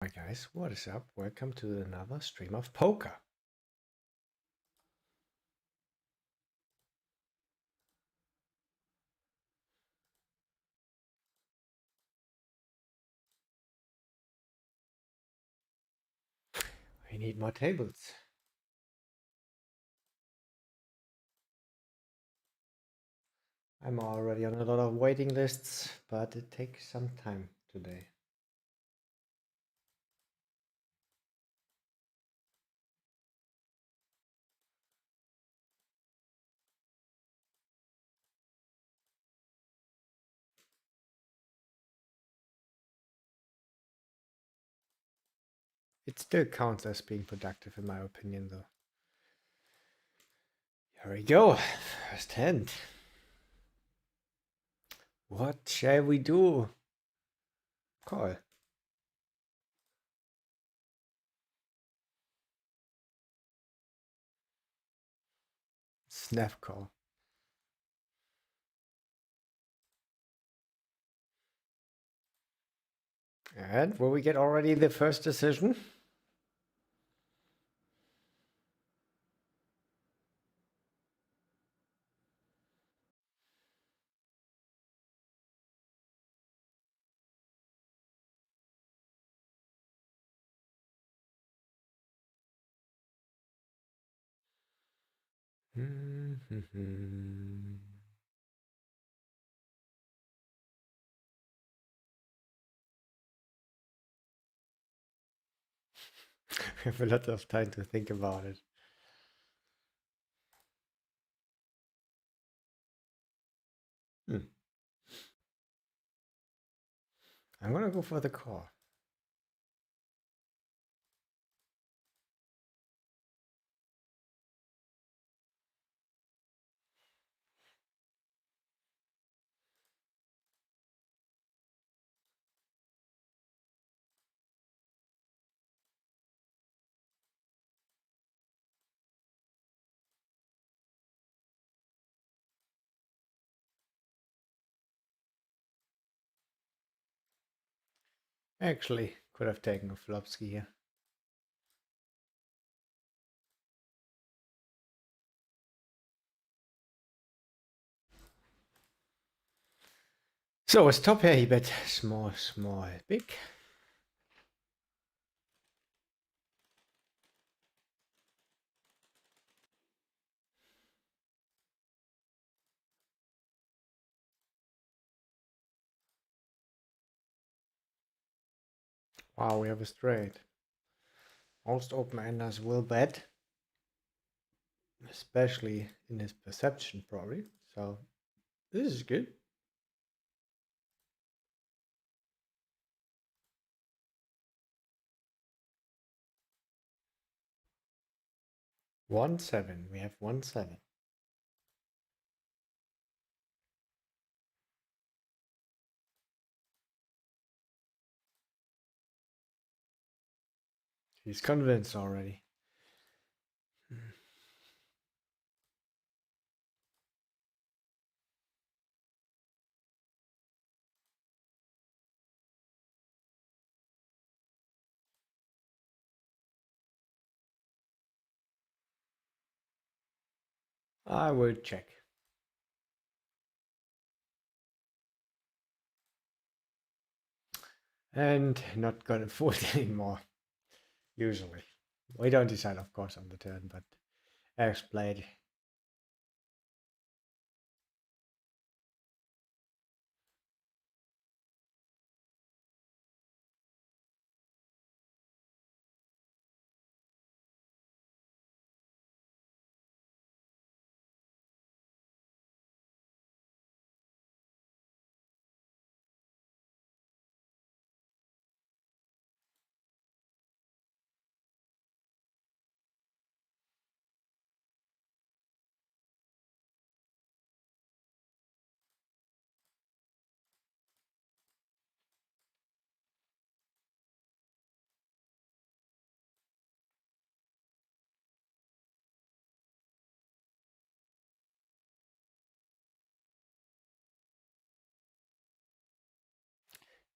Hi guys, what is up? Welcome to another stream of poker. I need more tables. I'm already on a lot of waiting lists, but it takes some time today. It still counts as being productive in my opinion though. Here we go, first hand. What shall we do? Call. Snap call. And will we get already the first decision? I have a lot of time to think about it. I'm gonna go for the call. Actually, could have taken a Flopsky here. So it's top pair, he bet small, small, big. Wow, we have a straight. Most open-enders will bet, especially in his perception probably. So this is good. One seven. We have 1-7. He's convinced already. I will check. And not gonna fold anymore. Usually. We don't decide, of course, on the turn, but X played.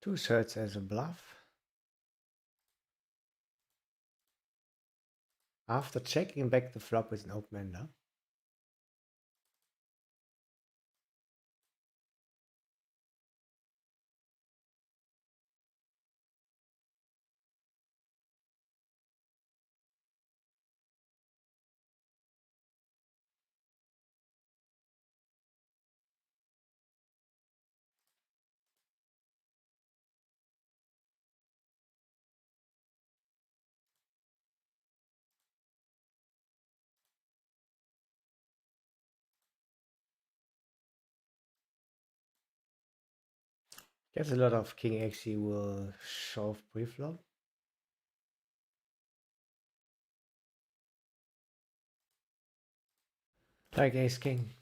Two thirds as a bluff. After checking back the flop with an open ender. Guess a lot of king XE will shove pre-flop. Like ace king.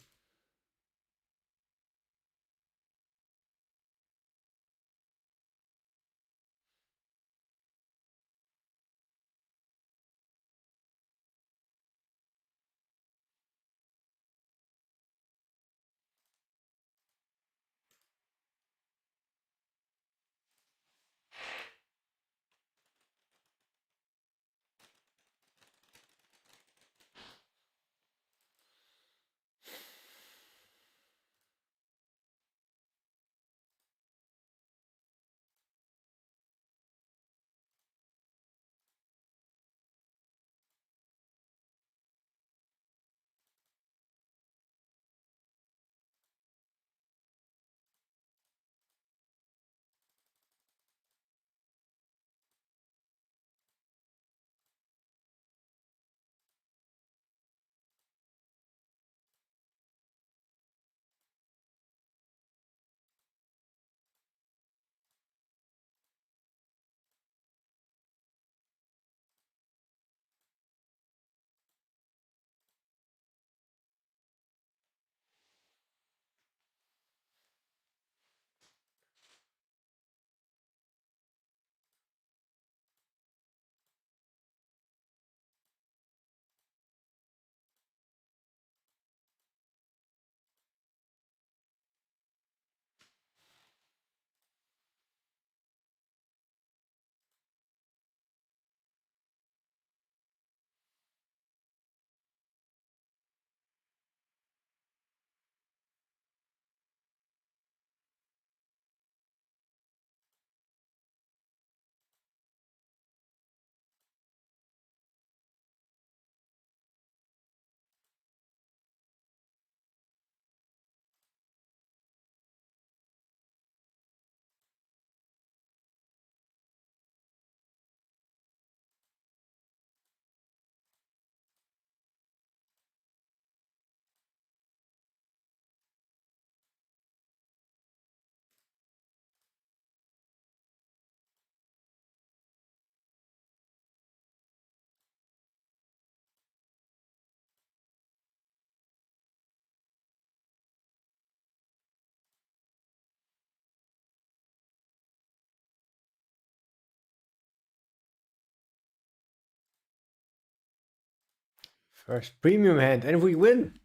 First premium hand, and we win.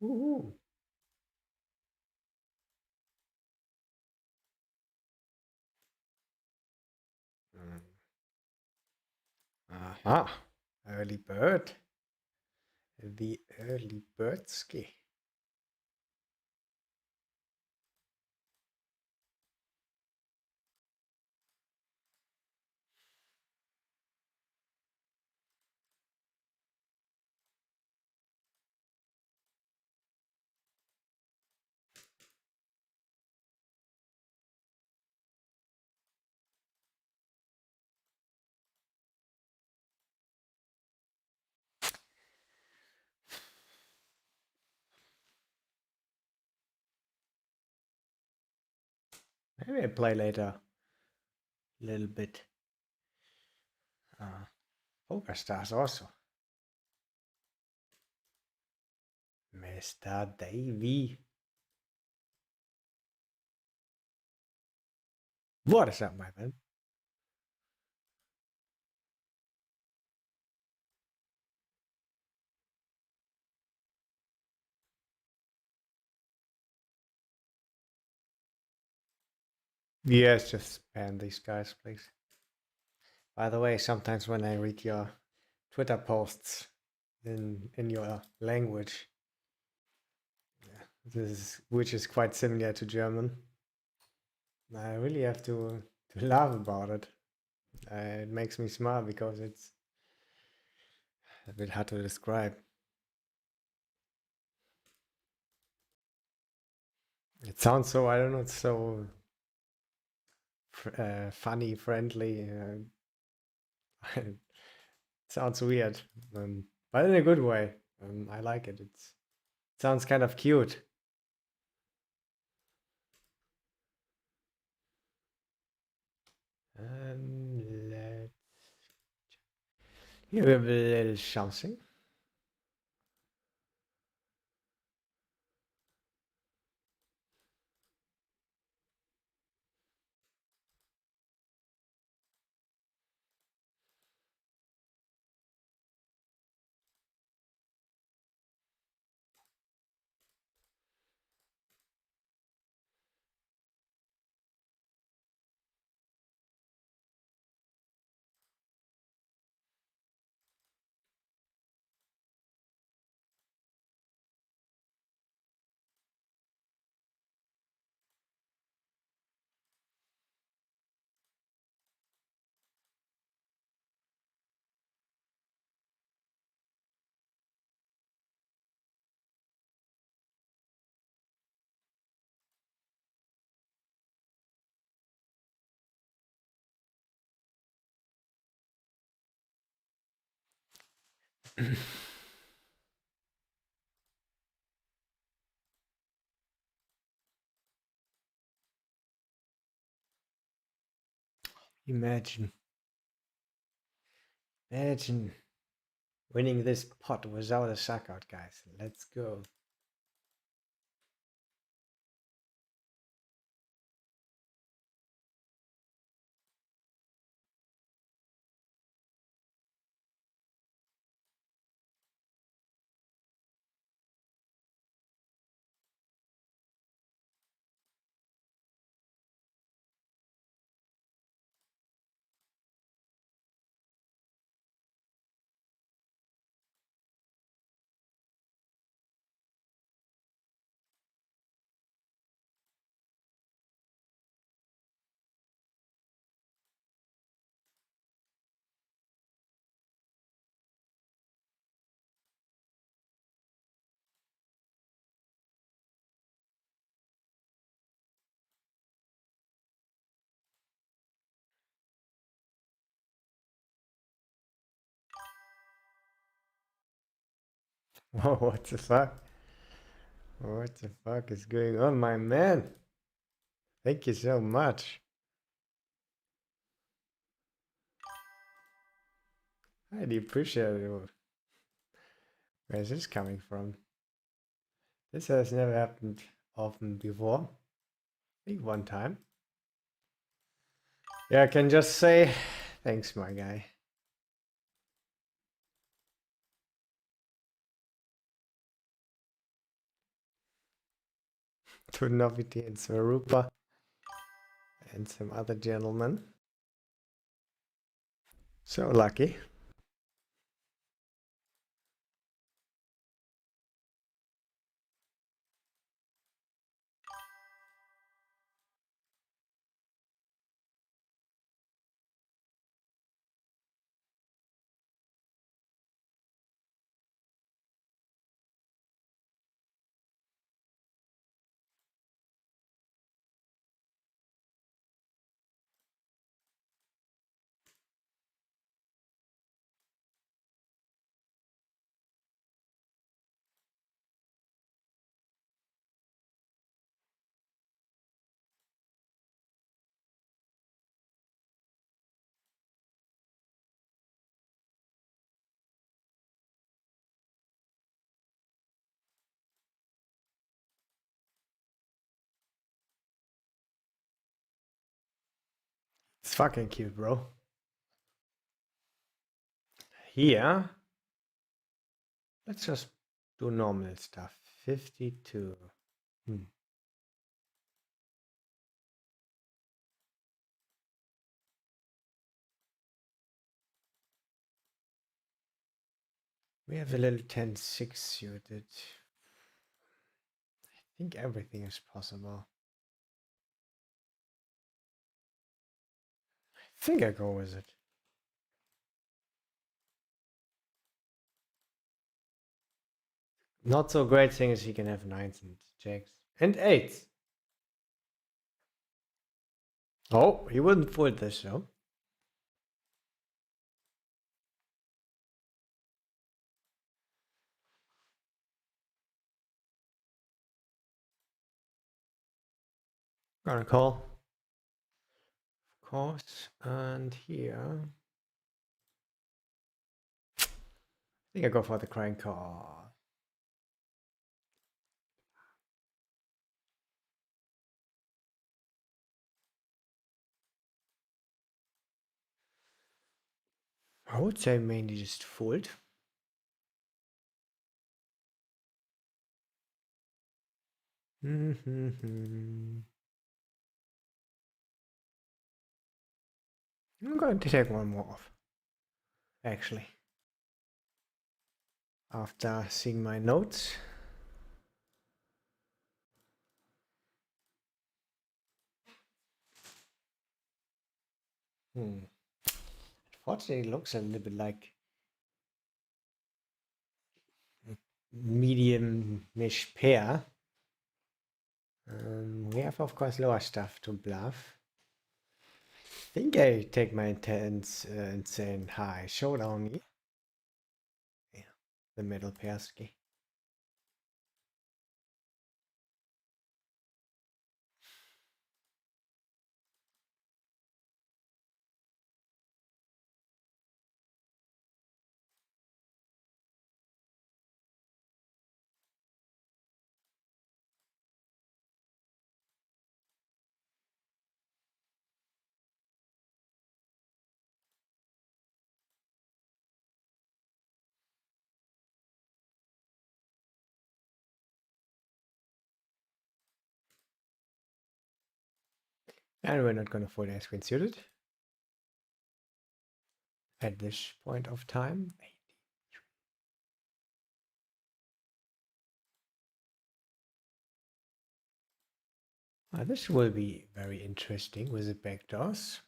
Woohoo. Aha. Early bird. The early birdski. Maybe I play later a little bit. Poker stars also. Mr. Davy. What is up, my man? Yes, just spam these guys, please. By the way, sometimes when I read your Twitter posts in your language, which is quite similar to German, I really have to laugh about it. It makes me smile because it's a bit hard to describe. It sounds so, I don't know, it's so funny, friendly. It sounds weird, but in a good way. I like it. It sounds kind of cute. Let's here we have a little something. Imagine, imagine winning this pot without a suck out, guys. Let's go. Whoa, what the fuck? What the fuck is going on, my man? Thank you so much. I do appreciate it. Where is this coming from? This has never happened often before. I think one time. Yeah, I can just say thanks, my guy. To Novity and Swarupa and some other gentlemen. So lucky. It's fucking cute, bro. Here, let's just do normal stuff. 52. Hmm. We have a little 10-6 suited. I think everything is possible. I think I go with it. Not so great thing is he can have 9s and jacks. And 8s. Oh, he wouldn't fold this though. Gonna call. Of course. And here. I think I go for the crank call. I would say mainly just fold. I'm going to take one more off, actually. After seeing my notes. Unfortunately, it looks a little bit like a medium-ish pair. We have, of course, lower stuff to bluff. I think I take my intents insane high showdown me. Yeah, the middle pair ski. And we're not going to fold ace queen suited at this point of time. This will be very interesting with the backdoors.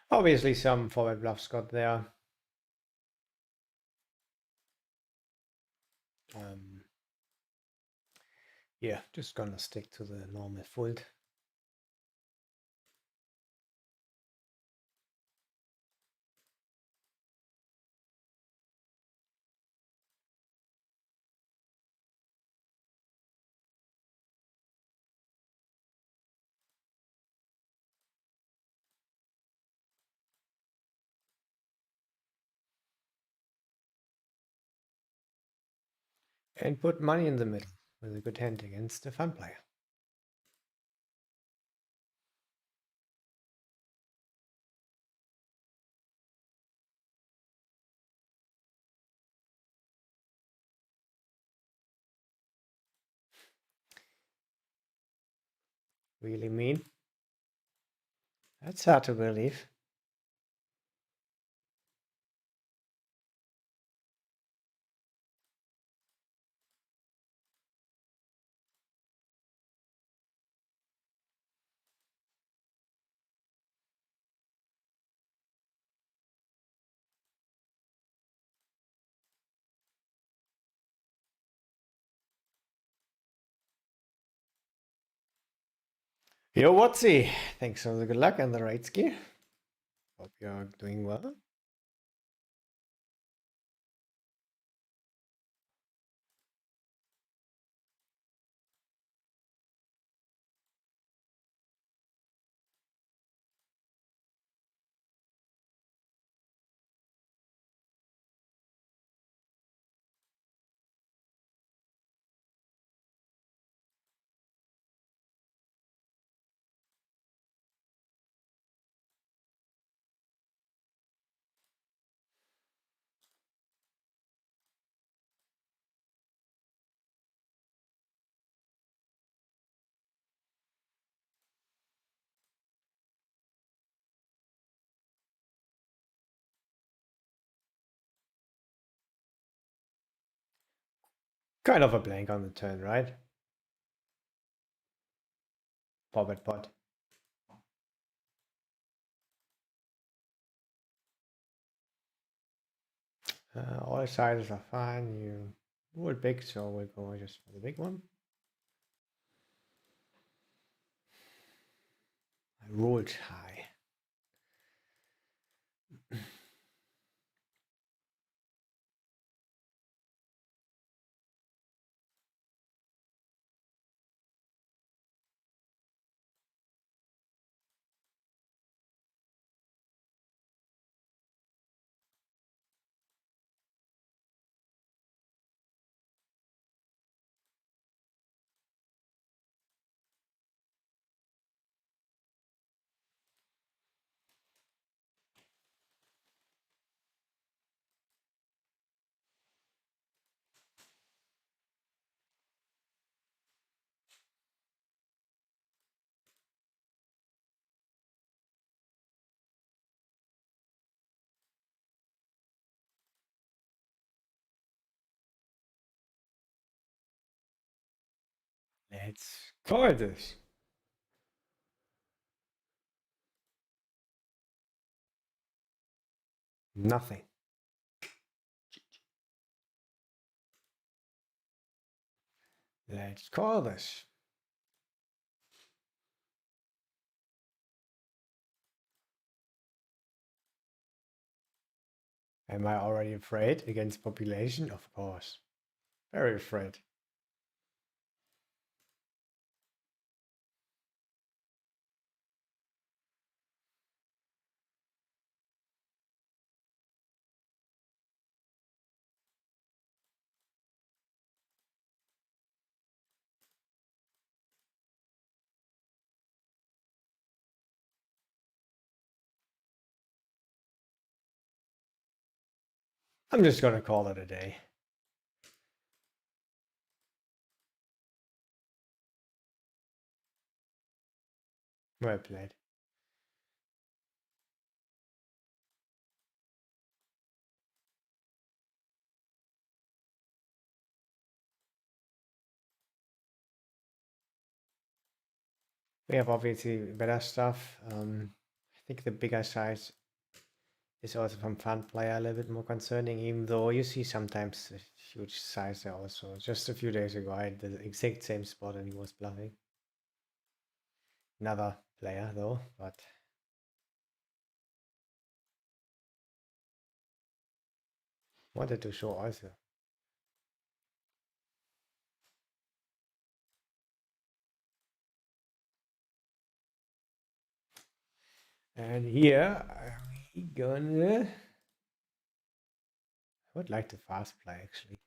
Obviously, some forward bluffs got there. Yeah, just gonna stick to the normal fold. And put money in the middle with a good hand against the fun player. Really mean. That's hard to believe. Yo, Watsy, thanks for the good luck and the raid ski. Hope you're doing well. Kind of a blank on the turn, right? Pop at pot. All sizes are fine. You ruled big, so we'll go just for the big one. I ruled high. Let's call this. Nothing. Let's call this. Am I already afraid against population? Of course. Very afraid. I'm just gonna call it a day. Well played. We have obviously better stuff. I think the bigger size is also from fun player a little bit more concerning, even though you see sometimes a huge size there also. Just a few days ago, I had the exact same spot and he was bluffing. Another player though, but wanted to show also. And here we gonna. I would like to fast play actually.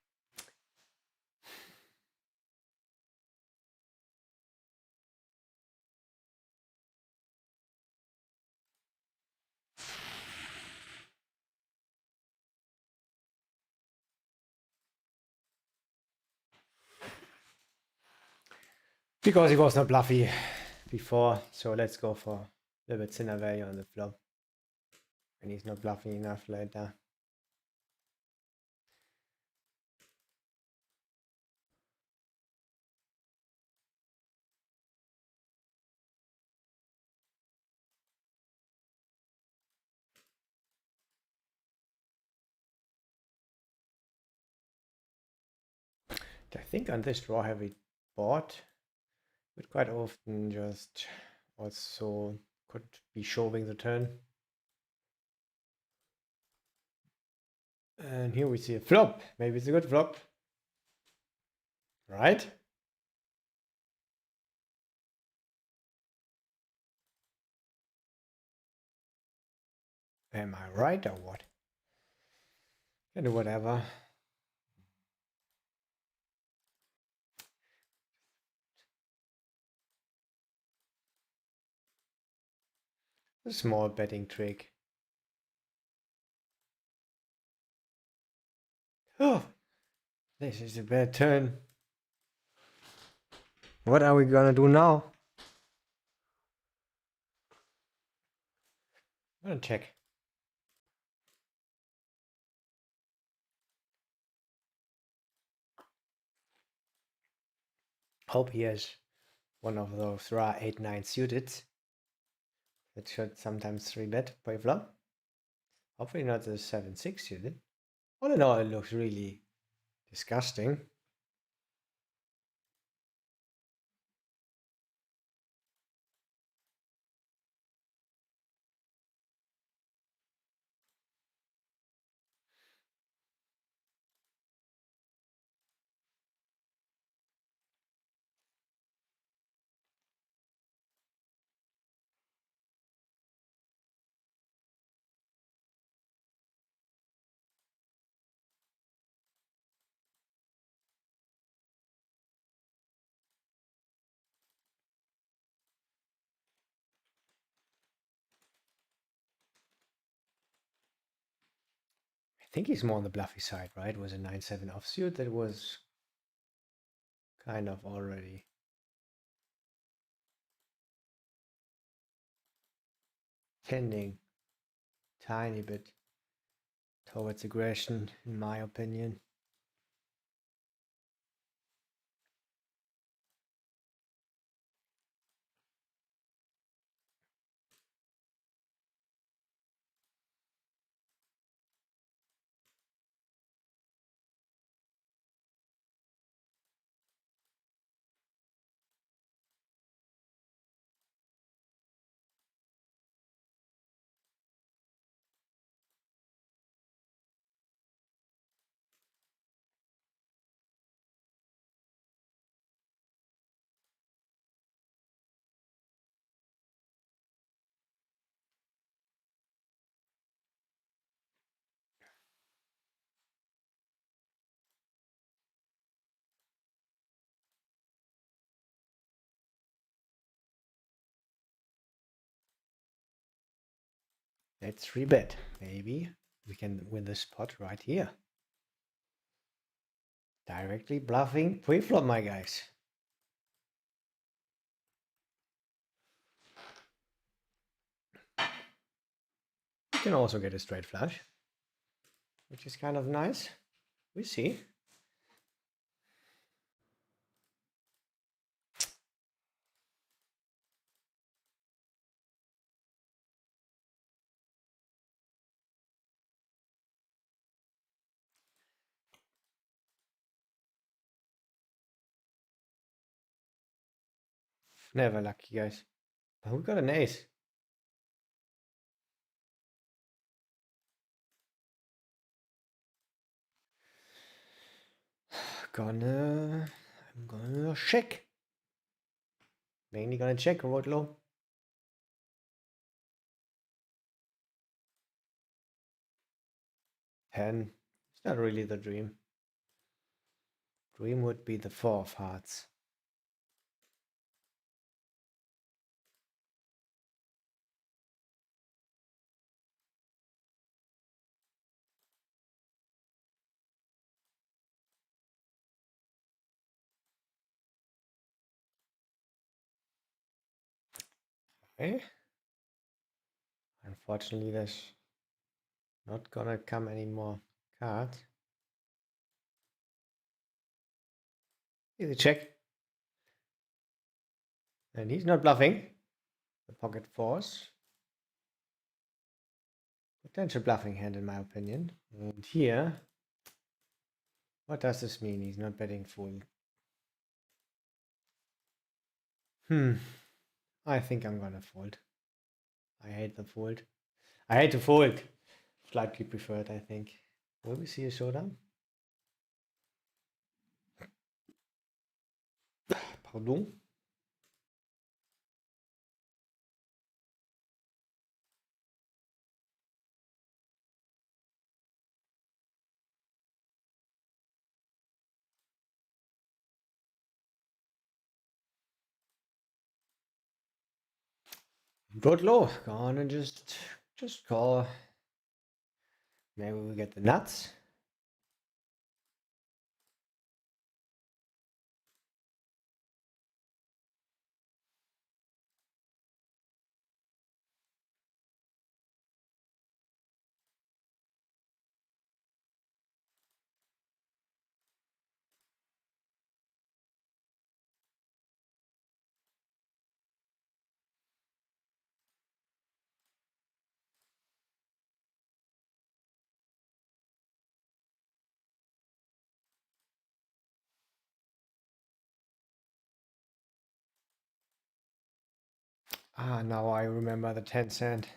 Because he was not bluffy before, so let's go for A little bit thinner value on the flop. And he's not bluffing enough later. I think on this draw heavy board, would quite often just also could be shoving the turn. And here we see a flop. Maybe it's a good flop. Right? Am I right or what? Can do whatever. A small betting trick. Oh, this is a bad turn. What are we gonna do now? I'm gonna check. Hope he has one of those raw 8-9 suited. That should sometimes 3-bet pre-flop. Hopefully not the 7-6 suited. All in all, it looks really disgusting. I think he's more on the bluffy side, right? It was a 9-7 offsuit that was kind of already tending tiny bit towards aggression, in my opinion. Let's 3-bet. Maybe we can win the spot right here. Directly bluffing pre-flop, my guys. You can also get a straight flush, which is kind of nice. We see. Never lucky, guys. But we got an ace. I'm gonna check. Mainly gonna check road low. 10. It's not really the dream. Dream would be the 4 of hearts. Okay. Unfortunately, there's not gonna come any more cards. Easy check. And he's not bluffing. The pocket fours. Potential bluffing hand, in my opinion. And here, what does this mean? He's not betting full. I think I'm gonna fold. I hate the fold. I hate to fold. Slightly preferred, I think. Will we see a showdown? Pardon? Good low. Go on and just call. Maybe we'll get the nuts. Ah, now I remember the 10 cent.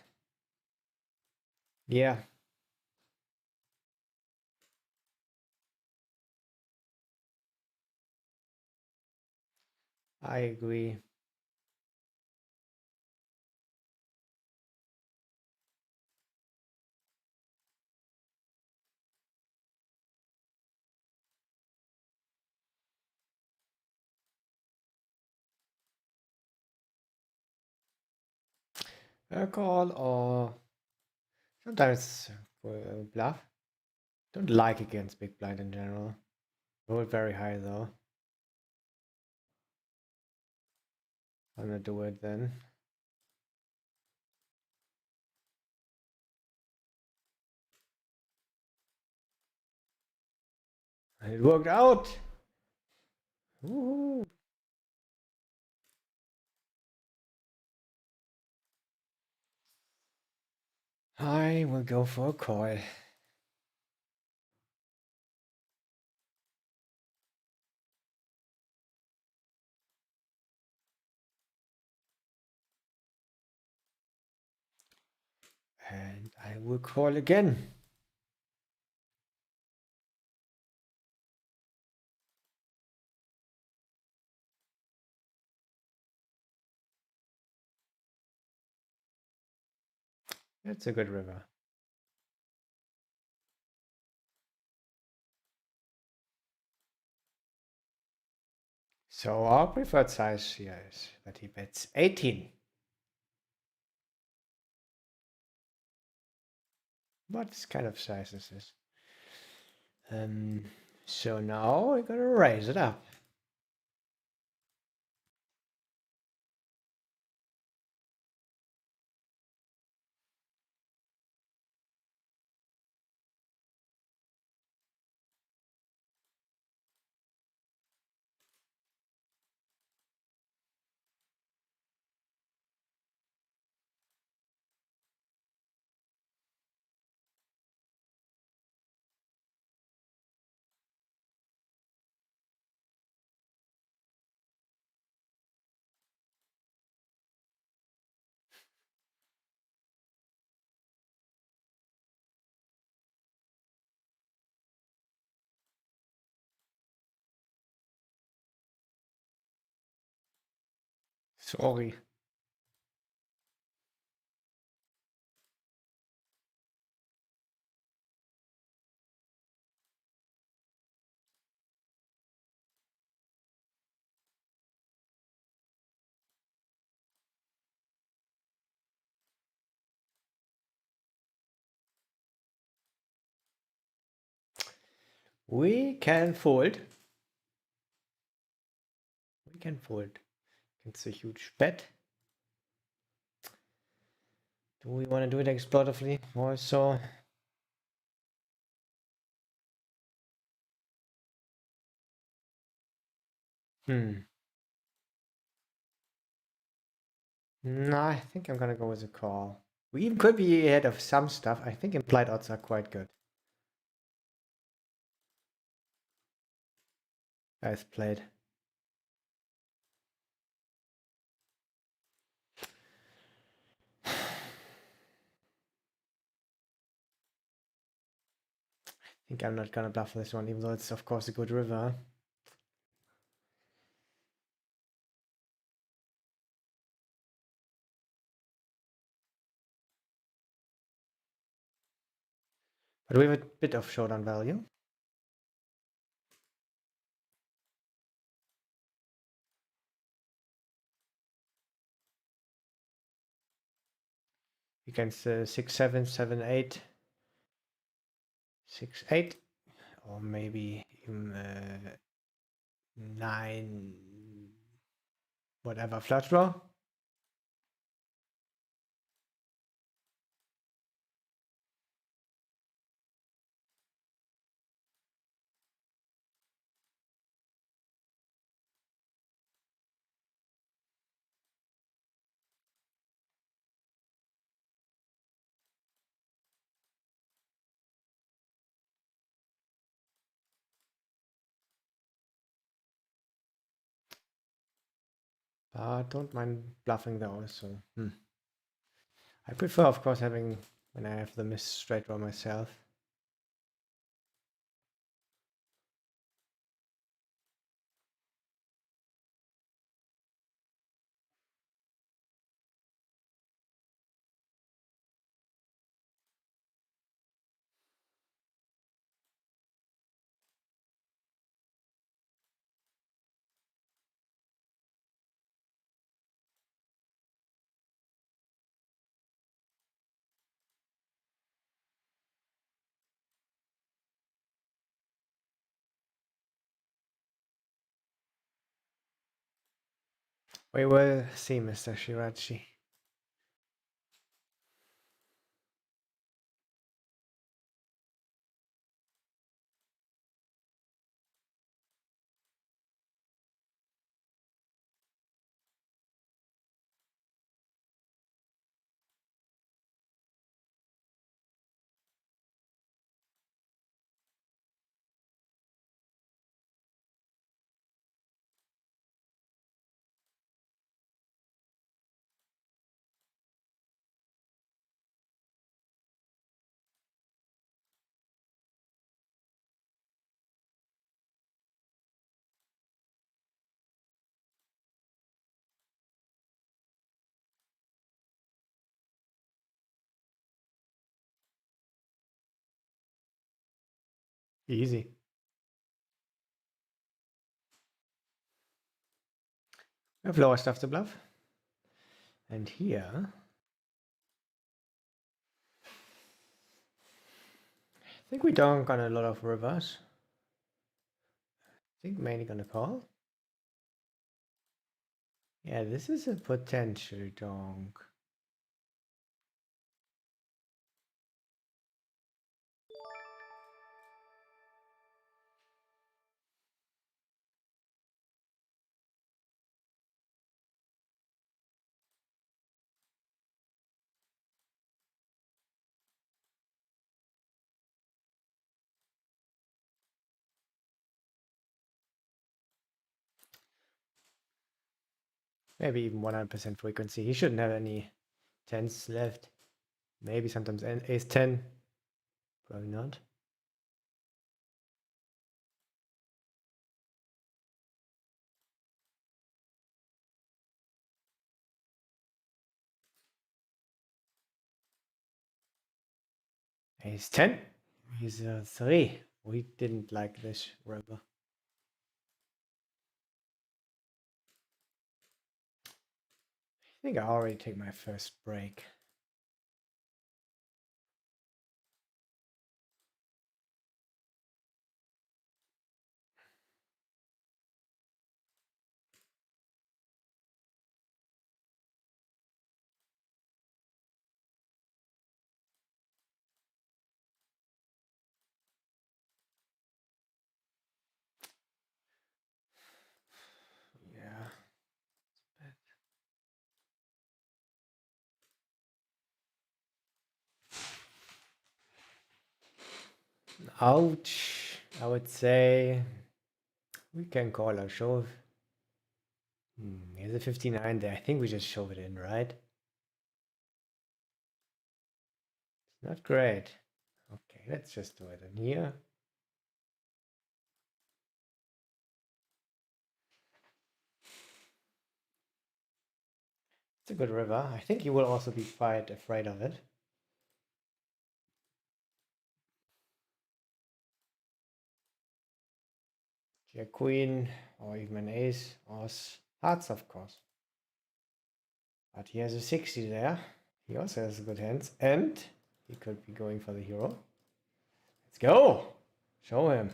Yeah. I agree. A call or sometimes bluff. Don't like against big blind in general. Roll very high though. I'm gonna do it then. And it worked out! Woohoo! I will go for a call. And I will call again. That's a good river. So our preferred size here is that he bets 18. What kind of size is this? So now we're gonna raise it up. Sorry. We can fold. We can fold. It's a huge bet. Do we want to do it exploratively also? Hmm. No, I think I'm gonna go with a call. We even could be ahead of some stuff. I think implied odds are quite good. I've played. I think I'm not gonna bluff this one, even though it's of course a good river. But we have a bit of showdown value. Against 6, 7, 7, 8, 6, 8, or maybe even 9, whatever flush draw. But don't mind bluffing though also. I prefer, of course, having when I have the miss straight draw myself. We will see, Mr. Shirachi. Easy. We have lower stuff to bluff. And here, I think we don't got a lot of rivers. I think mainly gonna call. Yeah, this is a potential donk. Maybe even 100% frequency. He shouldn't have any 10s left. Maybe sometimes ace 10. Probably not. Ace 10. He's a 3. We didn't like this river. I think I already take my first break. Ouch. I would say we can call a shove. Here's a 59 there. I think we just shove it in, right? It's not great. Okay, let's just do it in here. It's a good river. I think you will also be quite afraid of it. Jack queen, or even an ace, or hearts, of course. But he has a 60 there. He also has good hands, and he could be going for the hero. Let's go! Show him.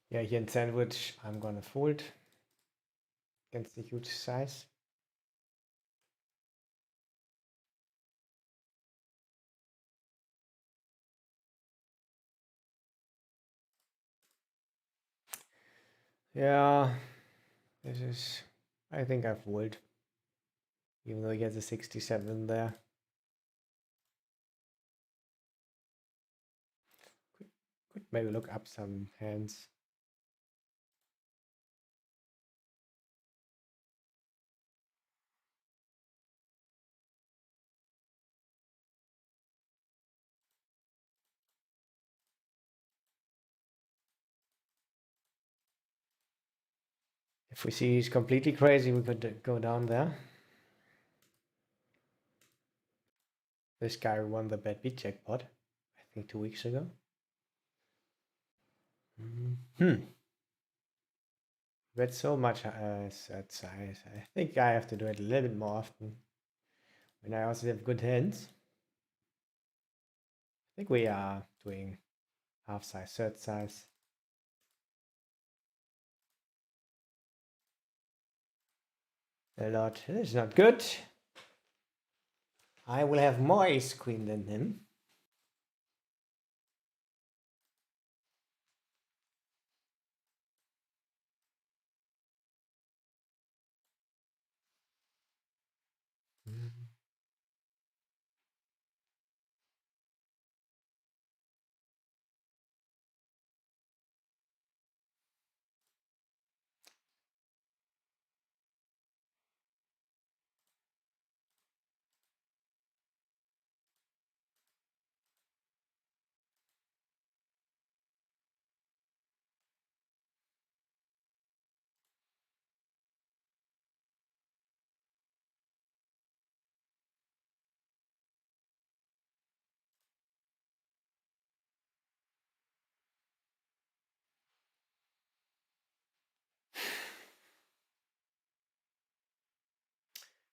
Yeah, here in sandwich, I'm gonna fold against the huge size. Yeah, this is, I think I fold, even though he has a 67 there. Could maybe look up some hands. If we see he's completely crazy, we could go down there. This guy won the bad beat jackpot, I think 2 weeks ago. That's so much set size. I think I have to do it a little bit more often. When I also have good hands. I think we are doing half size, third size. A lot. This is not good. I will have more ace queen than him.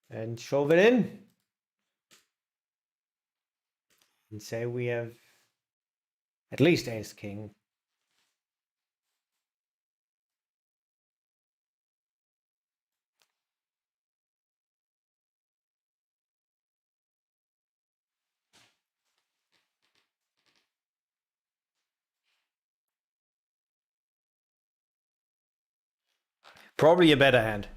And shove it in. And say we have at least ace king. Probably a better hand.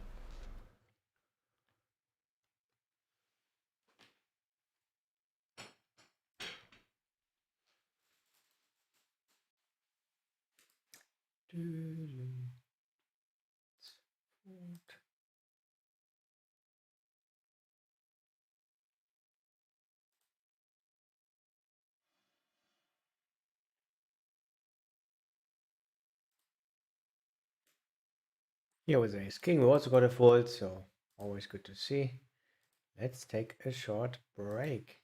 Here was ace king. We also got a fold, so always good to see. Let's take a short break.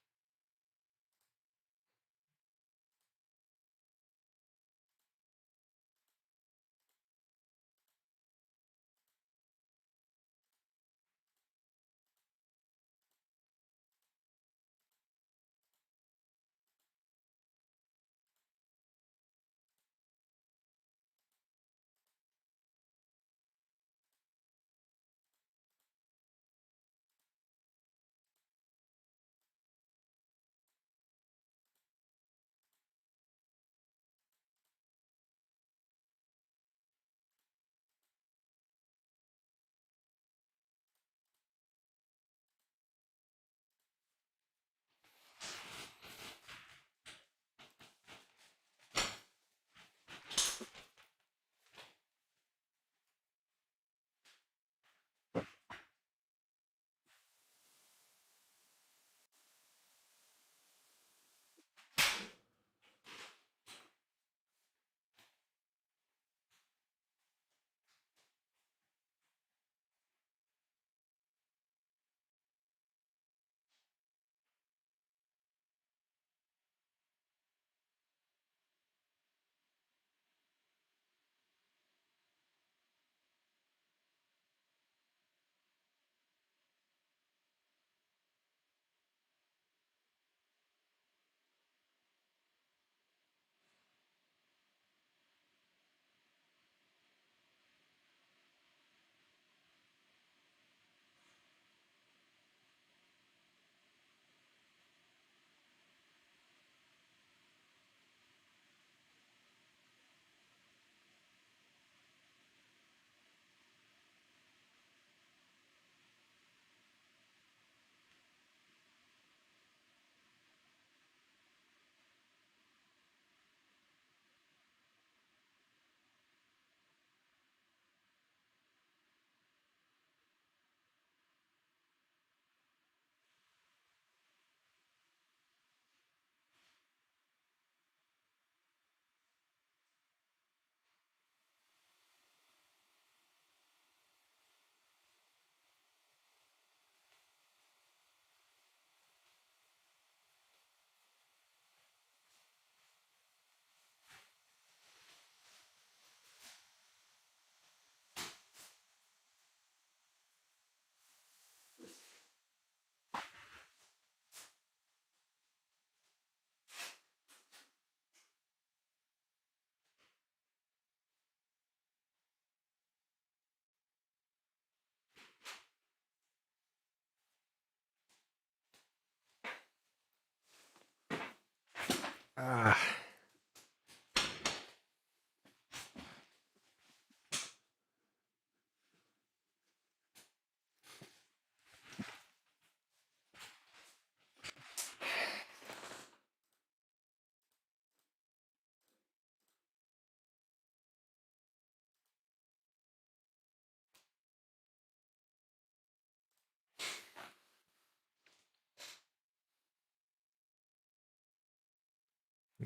Ah.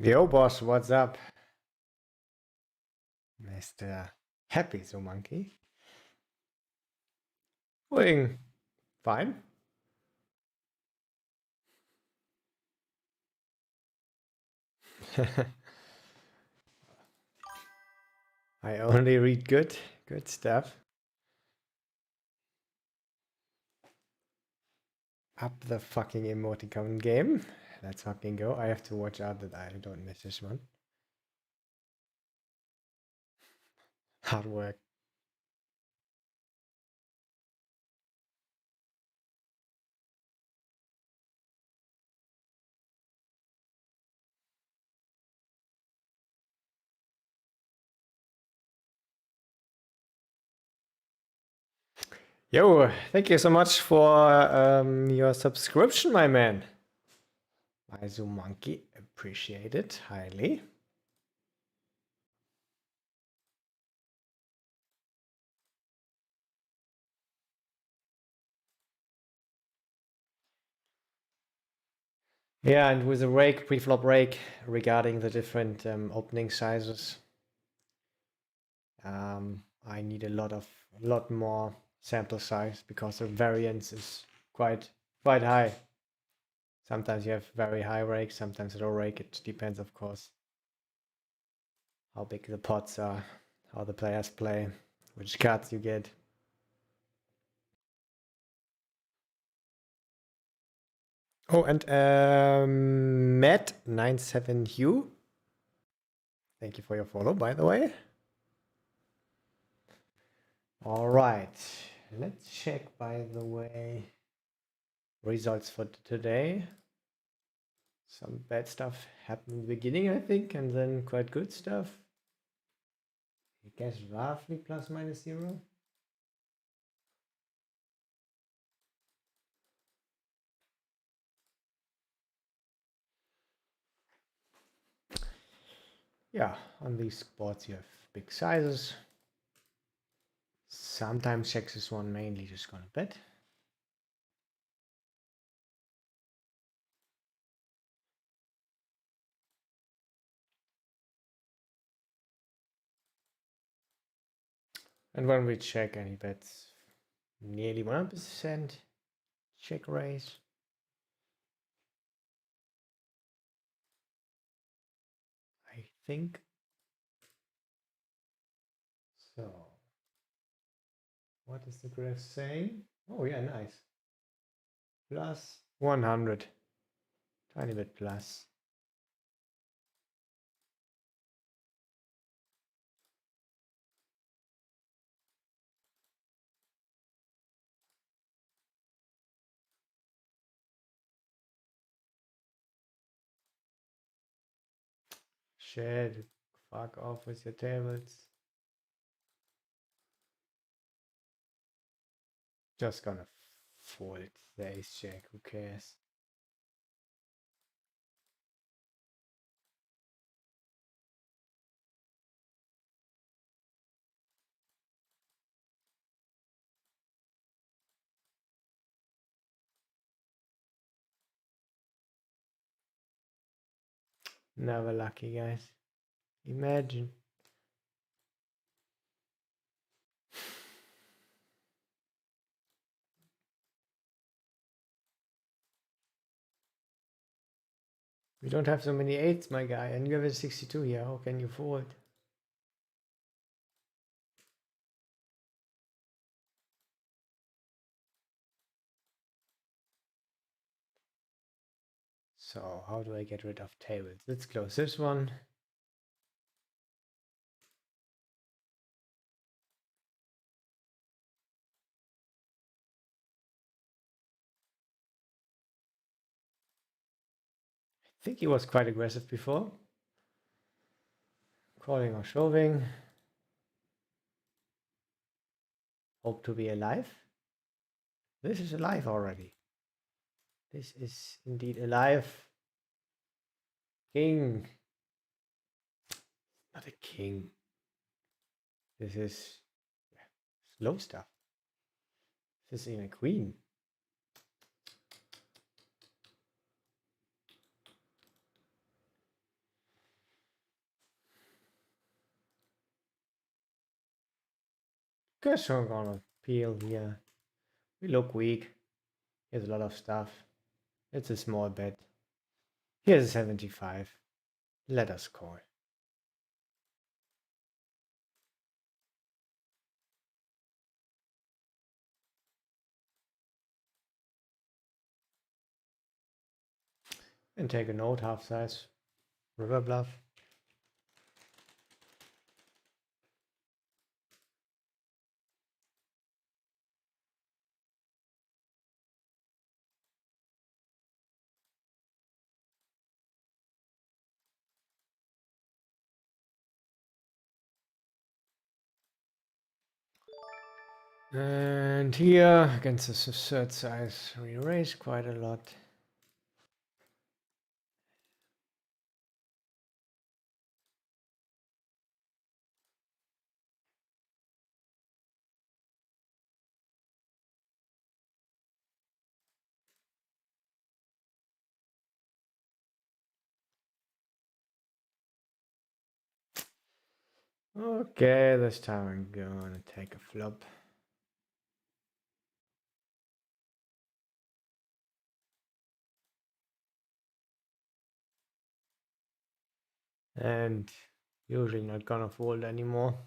Yo, boss, what's up? Mr. Happy So Monkey. Doing fine. I only read good stuff. Up the fucking emoticon game. Let's fucking go. I have to watch out that I don't miss this one. Hard work. Yo, thank you so much for your subscription, my man. Iso Monkey, appreciate it highly. Yeah, and with a rake, pre-flop rake, regarding the different opening sizes, I need a lot more sample size because the variance is quite high. Sometimes you have very high rake, sometimes low rake. It depends, of course, how big the pots are, how the players play, which cards you get. Oh, and Matt97Hugh, thank you for your follow, by the way. All right, let's check, by the way, results for today. Some bad stuff happened in the beginning, I think, and then quite good stuff. I guess roughly plus minus 0. Yeah, on these boards you have big sizes. Sometimes checks this one mainly just gonna bet. And when we check, and he bets nearly 100%. Check raise. I think so. What is the graph saying? Oh yeah, nice. Plus 100. Tiny bit plus. Shit, fuck off with your tables. Just gonna fold the ace jack, who cares? Never lucky, guys. Imagine. We don't have so many eights, my guy, and you have a 62 here. How can you fold? So how do I get rid of tables? Let's close this one. I think he was quite aggressive before. Calling or shoving. Hope to be alive. This is alive already. This is indeed alive. King. Not a king. This is slow stuff. This is even a queen. Guess I'm gonna peel here. We look weak. Here's a lot of stuff. It's a small bet. Here's a 75. Let us call. And take a note, half size. River bluff. And here, against the third size, we raise quite a lot. Okay, this time I'm gonna take a flop. And usually not gonna fold anymore.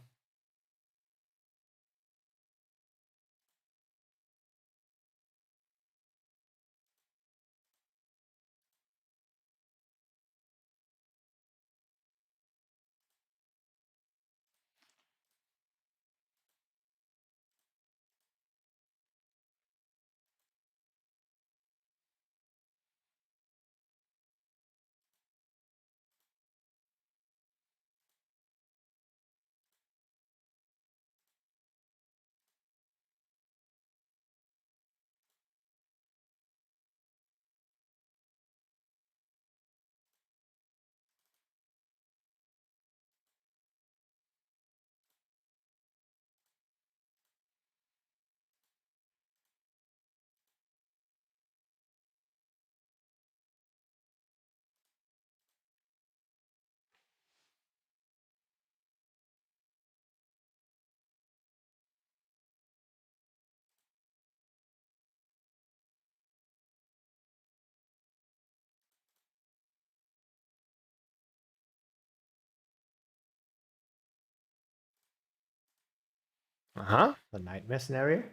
The nightmare scenario.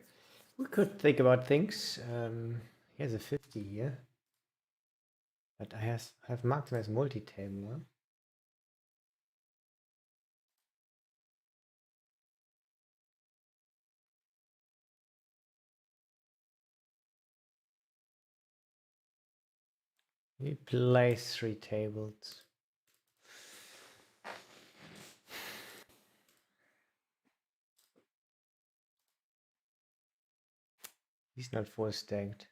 We could think about things. Here's a 50 here. But I have marked him as multi-table. Huh? He plays 3 tables. He's not full stacked.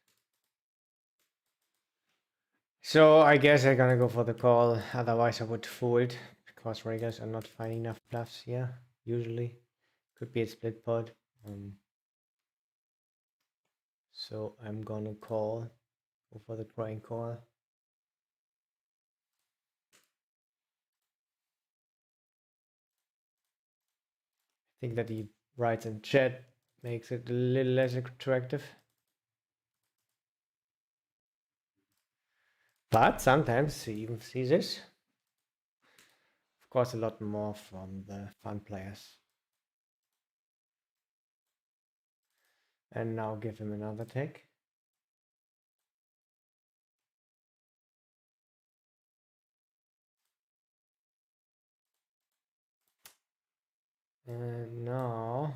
So I guess I'm gonna go for the call. Otherwise I would fold because regulars are not finding enough bluffs here. Usually, could be a split pot. So I'm gonna call. Go for the crying call. I think that he writes in chat makes it a little less attractive. But sometimes you even see this. Of course, a lot more from the fun players. And now give him another take. And now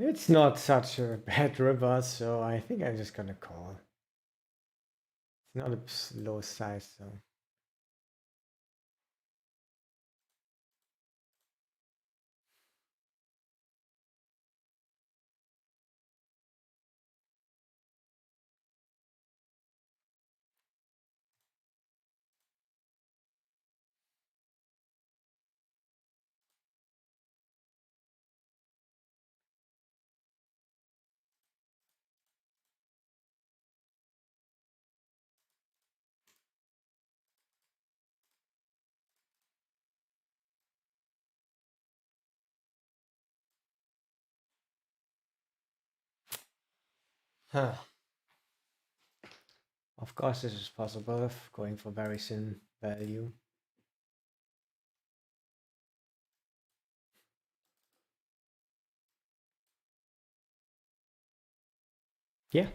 It's not such a bad river, so I think I'm just gonna call. It's not a low size, so. Huh. Of course, this is possible if going for very thin value. Yeah,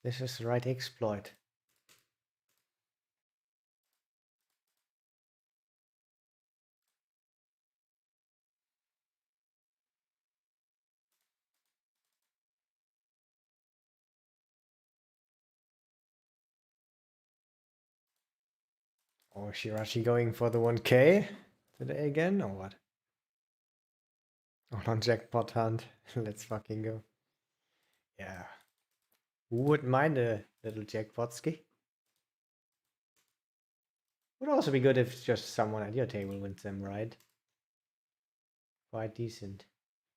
this is the right exploit. Or Shirashi going for the 1K today again, or what? Or on jackpot hunt. Let's fucking go. Yeah. Who would mind a little jackpot-ski? Would also be good if just someone at your table wins them, right? Quite decent.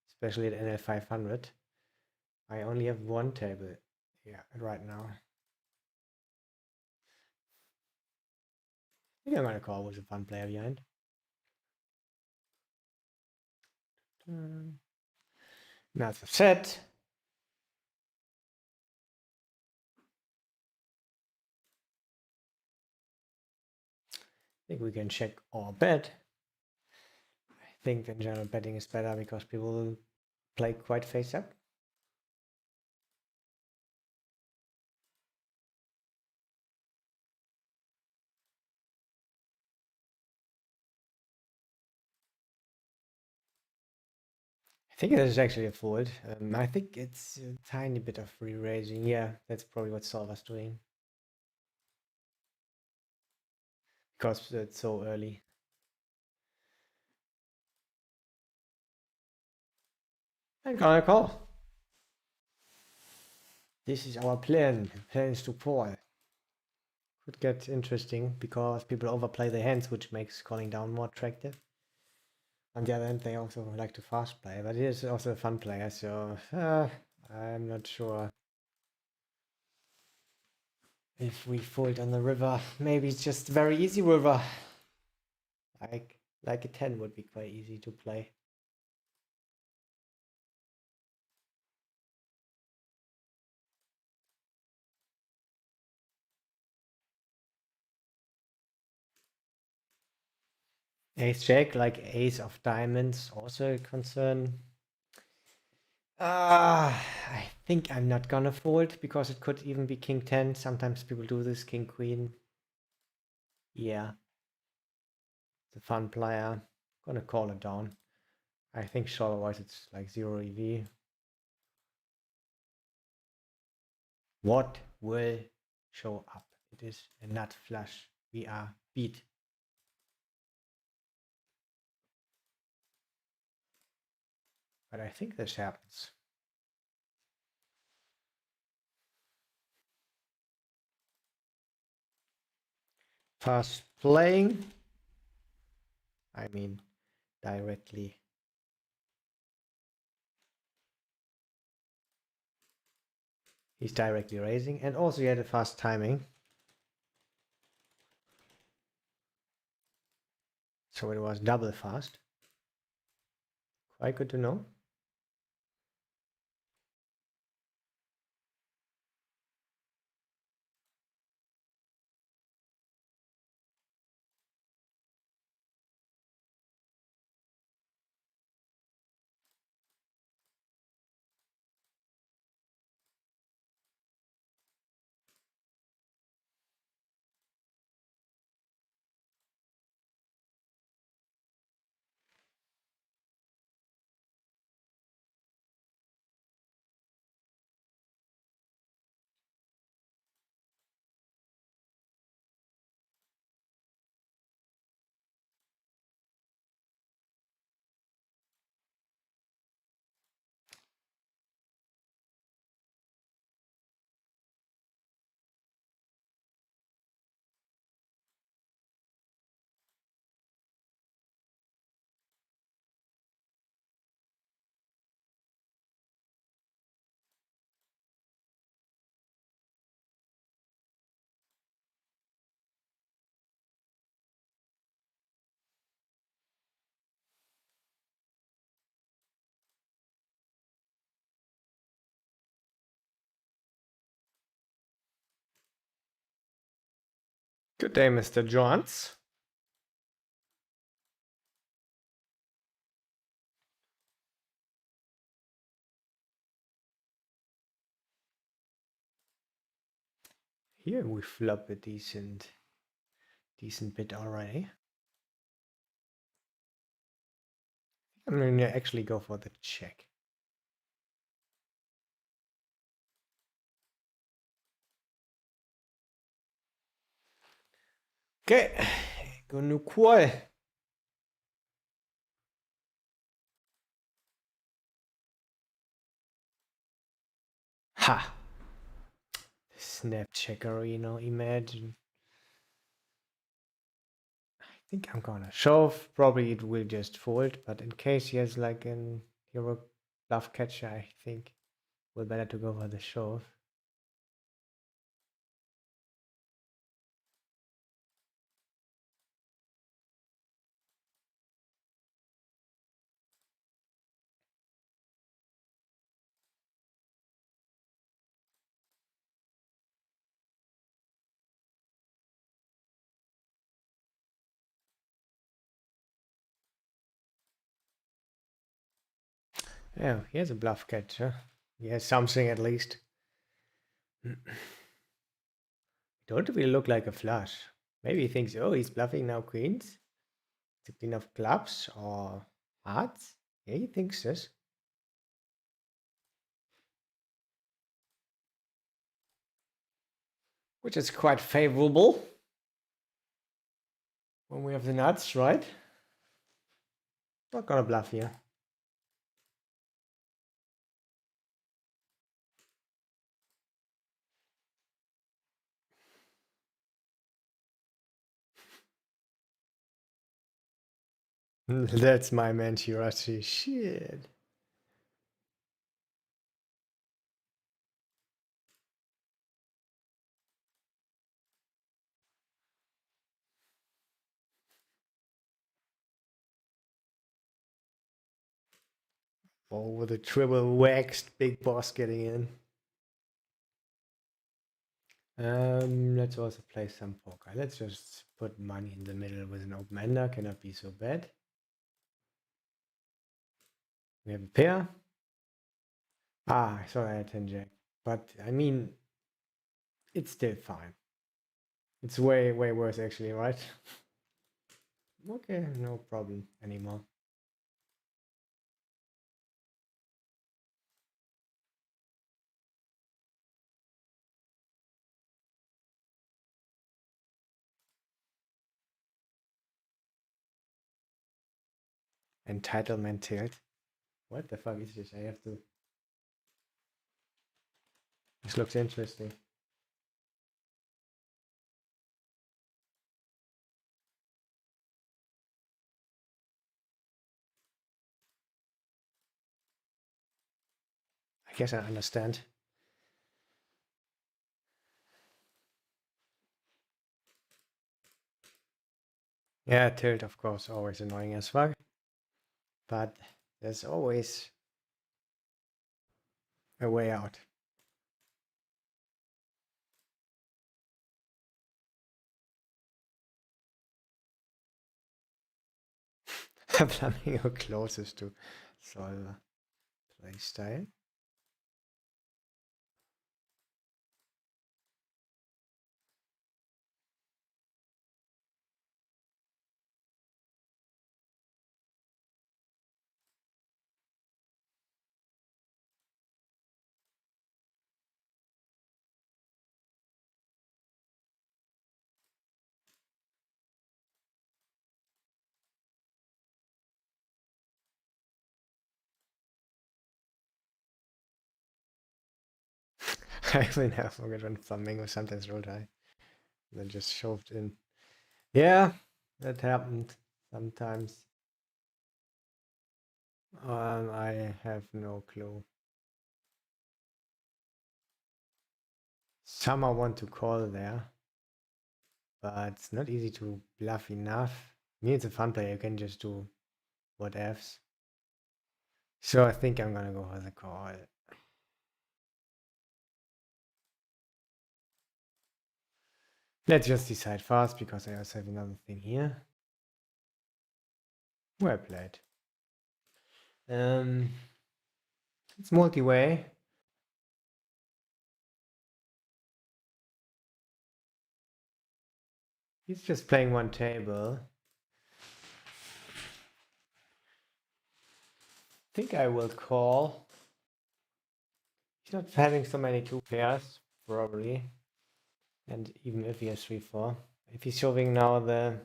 Especially at NL 500. I only have one table. Yeah, right now. I think I'm gonna call with a fun player behind. That's a set. I think we can check or bet. I think in general betting is better because people will play quite face up. I think it is actually a fold. I think it's a tiny bit of re-raising. Yeah, that's probably what Solver's doing. Because it's so early. I'm gonna call. This is our plan. Plans to call. Could get interesting because people overplay their hands, which makes calling down more attractive. On the other hand, they also like to fast play, but he is also a fun player, so I'm not sure if we fold on the river. Maybe it's just very easy river. Like a 10 would be quite easy to play. Ace Jack, like Ace of Diamonds, also a concern. I think I'm not gonna fold because it could even be King 10. Sometimes people do this, King Queen. Yeah, the fun player. Gonna call it down. I think otherwise it's like 0 EV. What will show up? It is a nut flush. We are beat. But I think this happens. Fast playing. I mean, directly. He's directly raising, and also he had a fast timing. So it was double fast. Quite good to know. Good day, Mr. Johns. Here we flop a decent bit already. I'm gonna actually go for the check. Okay, go new call. Ha! Snap checker, imagine. I think I'm gonna shove. Probably it will just fold, but in case he has like an hero bluff catcher, I think we're better to go for the shove. Yeah, he has a bluff catcher. He has something at least. Don't really look like a flush. Maybe he thinks, oh, he's bluffing now queens. The queen of clubs or hearts. Yeah, he thinks this. Which is quite favorable when we have the nuts, right? Not gonna bluff here. That's my man, Shirashi. Shit. Oh, with a triple waxed big boss getting in. Let's also play some poker. Let's just put money in the middle with an open ender. Cannot be so bad. We have a pair. Ah, I thought I had 10 jack. But I mean, it's still fine. It's way, way worse actually, right? Okay, no problem anymore. Entitlement tilt. What the fuck is this? I have to. This looks interesting. I guess I understand. Yeah, tilt, of course, always annoying as fuck. But there's always a way out. Flamingo closest to Solver playstyle. I even have forgot when Flamingo sometimes rolled high. Then just shoved in. Yeah, that happened sometimes. I have no clue. Some I want to call there, but it's not easy to bluff enough. Me, it's a fun play. You can just do what ifs. So I think I'm gonna go for the call. Let's just decide fast because I also have another thing here. Well played. It's multi-way. He's just playing one table. I think I will call. He's not having so many two pairs, probably. And even if he has 3-4. If he's shoving now the...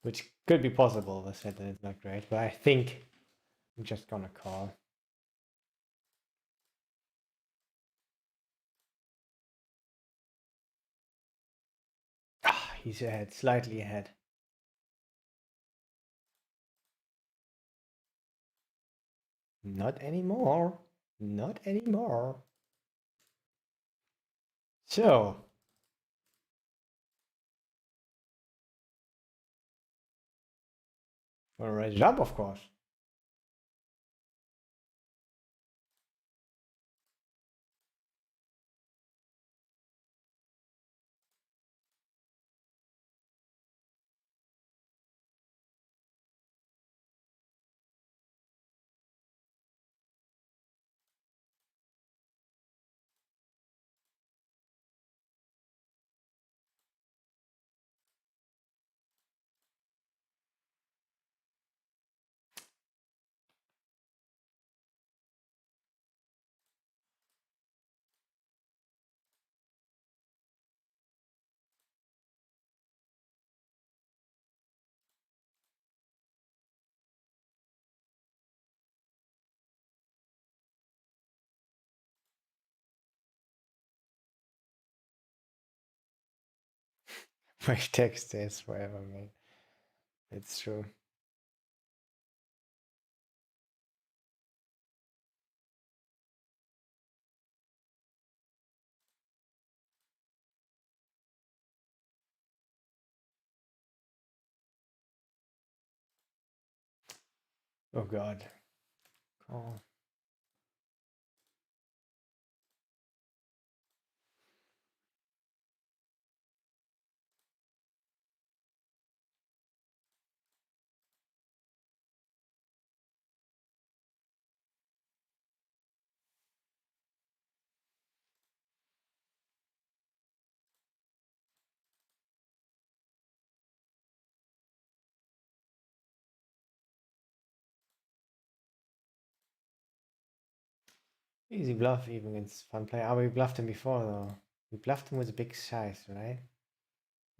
Which could be possible, the set is not great, but I think I'm just gonna call. Ah, he's ahead, slightly ahead. Not anymore. Not anymore. So. Wanna raise it up, of course. My text stays forever, man. It's true. Oh god. Oh. Easy bluff even against fun player. Oh, we bluffed him before though. We bluffed him with a big size, right?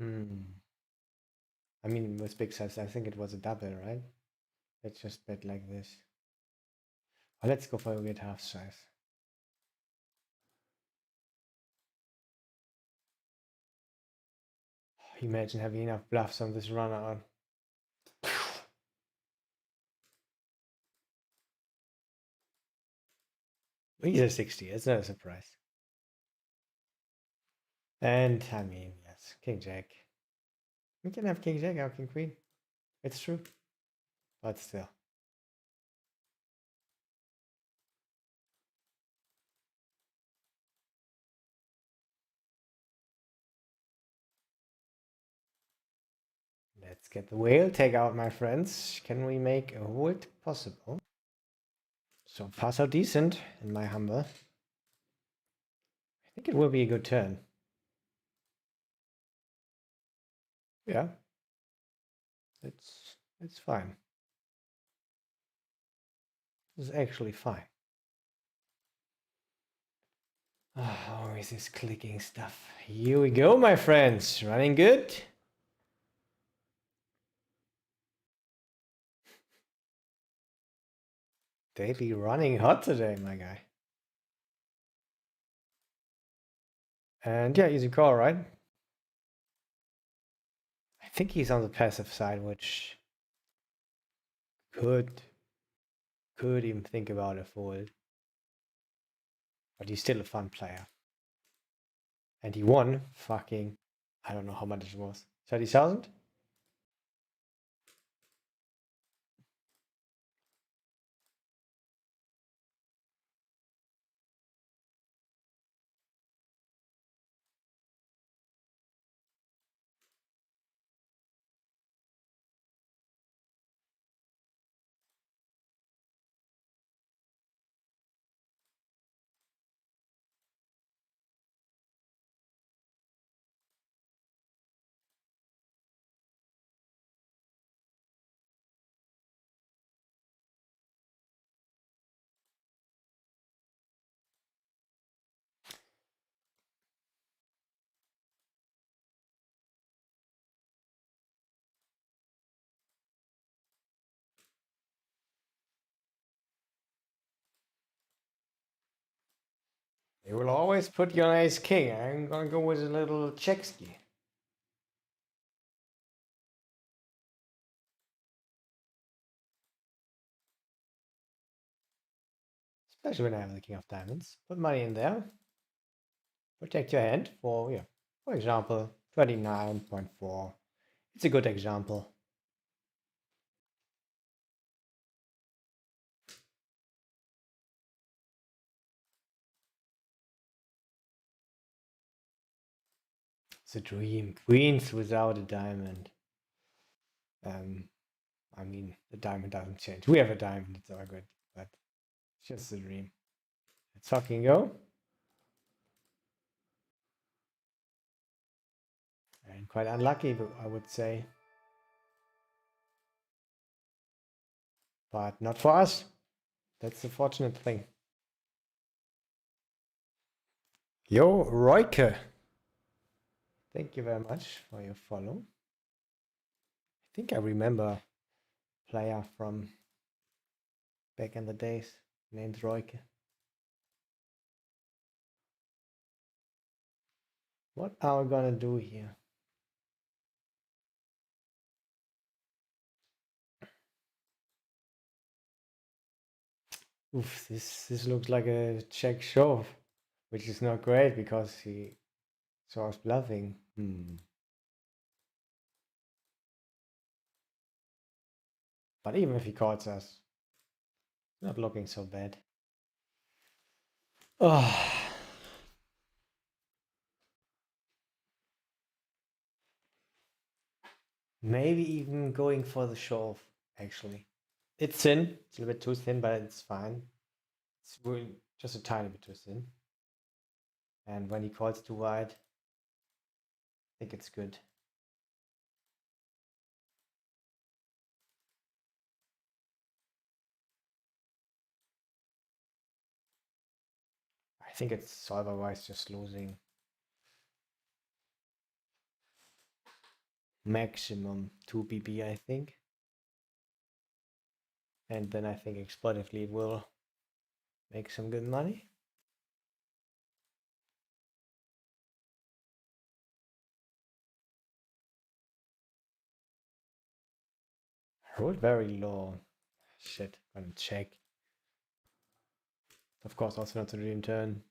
I mean with big size, I think it was a double, right? Let's just bet like this. Oh, let's go for a weird half size. Imagine having enough bluffs on this runner on. He's a 60, it's not a surprise. And I mean, yes, King Jack. We can have King Jack or King Queen. It's true. But still. Let's get the whale take out, my friends. Can we make a hold possible? So far so decent, in my humble. I think it will be a good turn. Yeah. It's fine. It's actually fine. Oh, always this clicking stuff. Here we go, my friends. Running good. They be running hot today, my guy. And yeah, easy call, right? I think he's on the passive side, which could even think about a fold. But he's still a fun player. And he won fucking, I don't know how much it was. 30,000? You will always put your ace king. I'm gonna go with a little check ski. Especially when I have the king of diamonds. Put money in there. Protect your hand for, yeah, for example, 29.4. It's a good example. It's a dream. Queens without a diamond. I mean, the diamond doesn't change. We have a diamond, it's all good, but it's just a dream. Let's fucking go. And quite unlucky, I would say. But not for us. That's the fortunate thing. Yo, Roike. Thank you very much for your follow. I think I remember a player from back in the days named Roike. What are we gonna do here? Oof, this looks like a check shove, which is not great because he saw us bluffing. But even if he calls us, not looking so bad. Oh. Maybe even going for the shove, actually. It's thin. It's a little bit too thin, but it's fine. It's really just a tiny bit too thin. And when he calls too wide, I think it's good. I think it's otherwise just losing maximum 2 BB, I think. And then I think exploitively it will make some good money. I rolled very low. Shit, gonna check. Of course, also not a dream turn.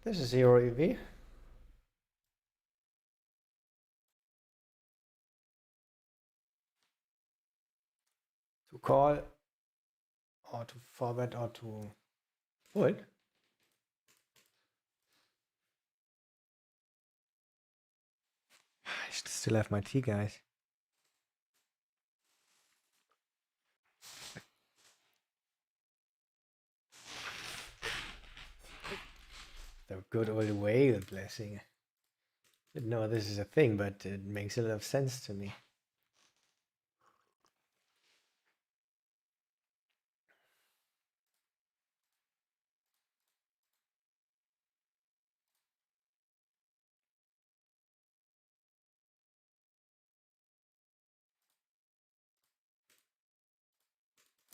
This is 0 EV. To call, or to forward, or to fold. I should still have my tea, guys. The good old whale blessing. Didn't know this is a thing, but it makes a lot of sense to me.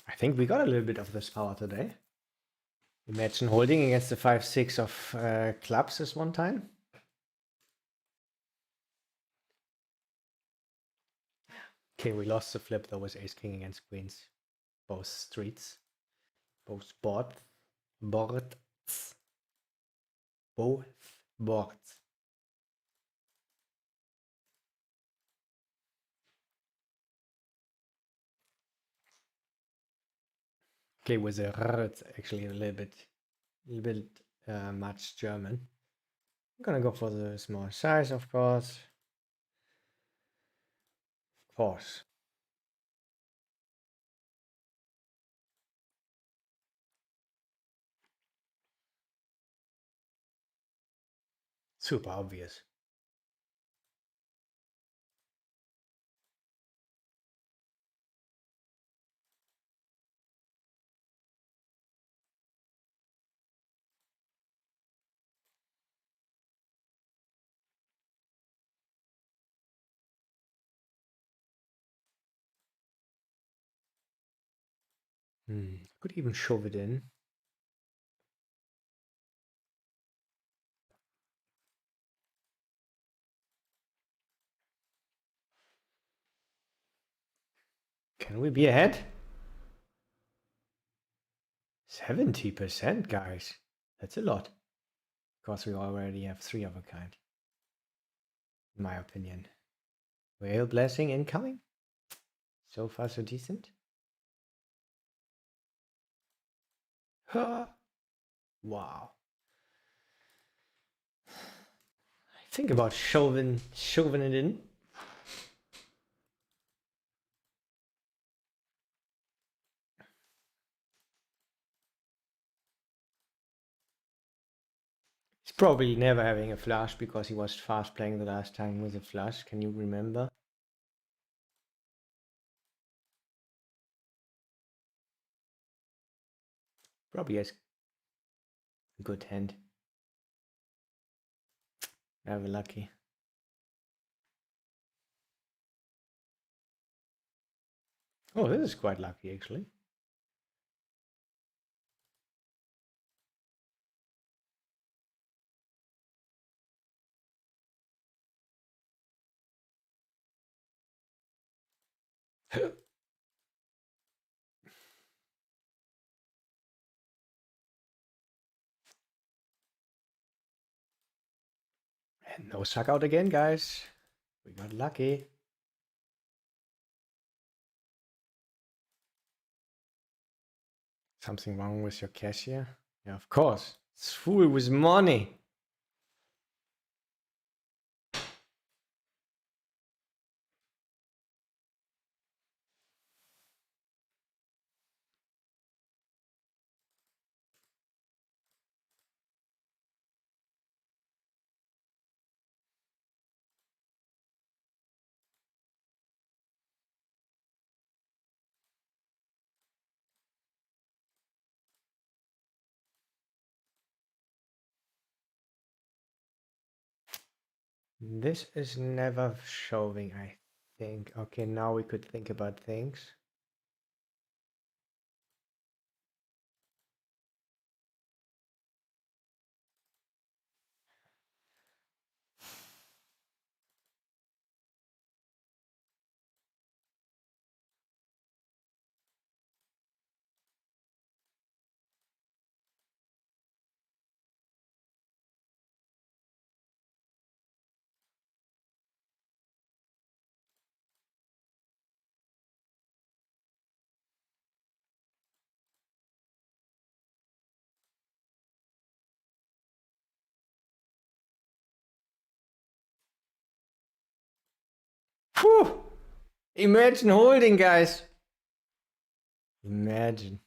I think we got a little bit of this power today. Imagine holding against the 5-6 of clubs this one time. Okay, we lost the flip though with ace king against queens. Both streets. Both boards. Both boards. Okay, with a R, it's actually a little bit much German. I'm gonna go for the small size, of course. Of course. Super obvious. Could even shove it in. Can we be ahead? 70%, guys. That's a lot. Of course, we already have 3 of a kind. In my opinion. Whale blessing incoming? So far, so decent. Huh. Wow. Think about shoving it in. He's probably never having a flush because he was fast playing the last time with a flush. Can you remember? Probably has a good hand. Very lucky. Oh, this is quite lucky actually. And no suck out again, guys. We got lucky. Something wrong with your cashier? Yeah, of course. It's full with money. This is never showing, I think. Okay, now we could think about things. Whew! Imagine holding, guys. Imagine.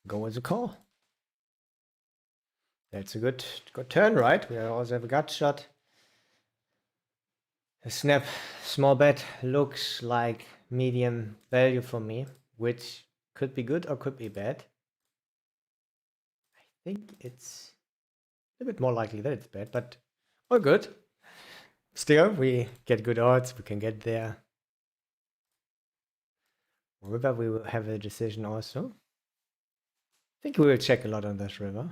Go with a call. That's a good turn, right? We also have a gut shot. A snap, small bet looks like medium value for me, which could be good or could be bad. I think it's a bit more likely that it's bad, but all good. Still, we get good odds. We can get there. River, we will have a decision also. I think we will check a lot on this river.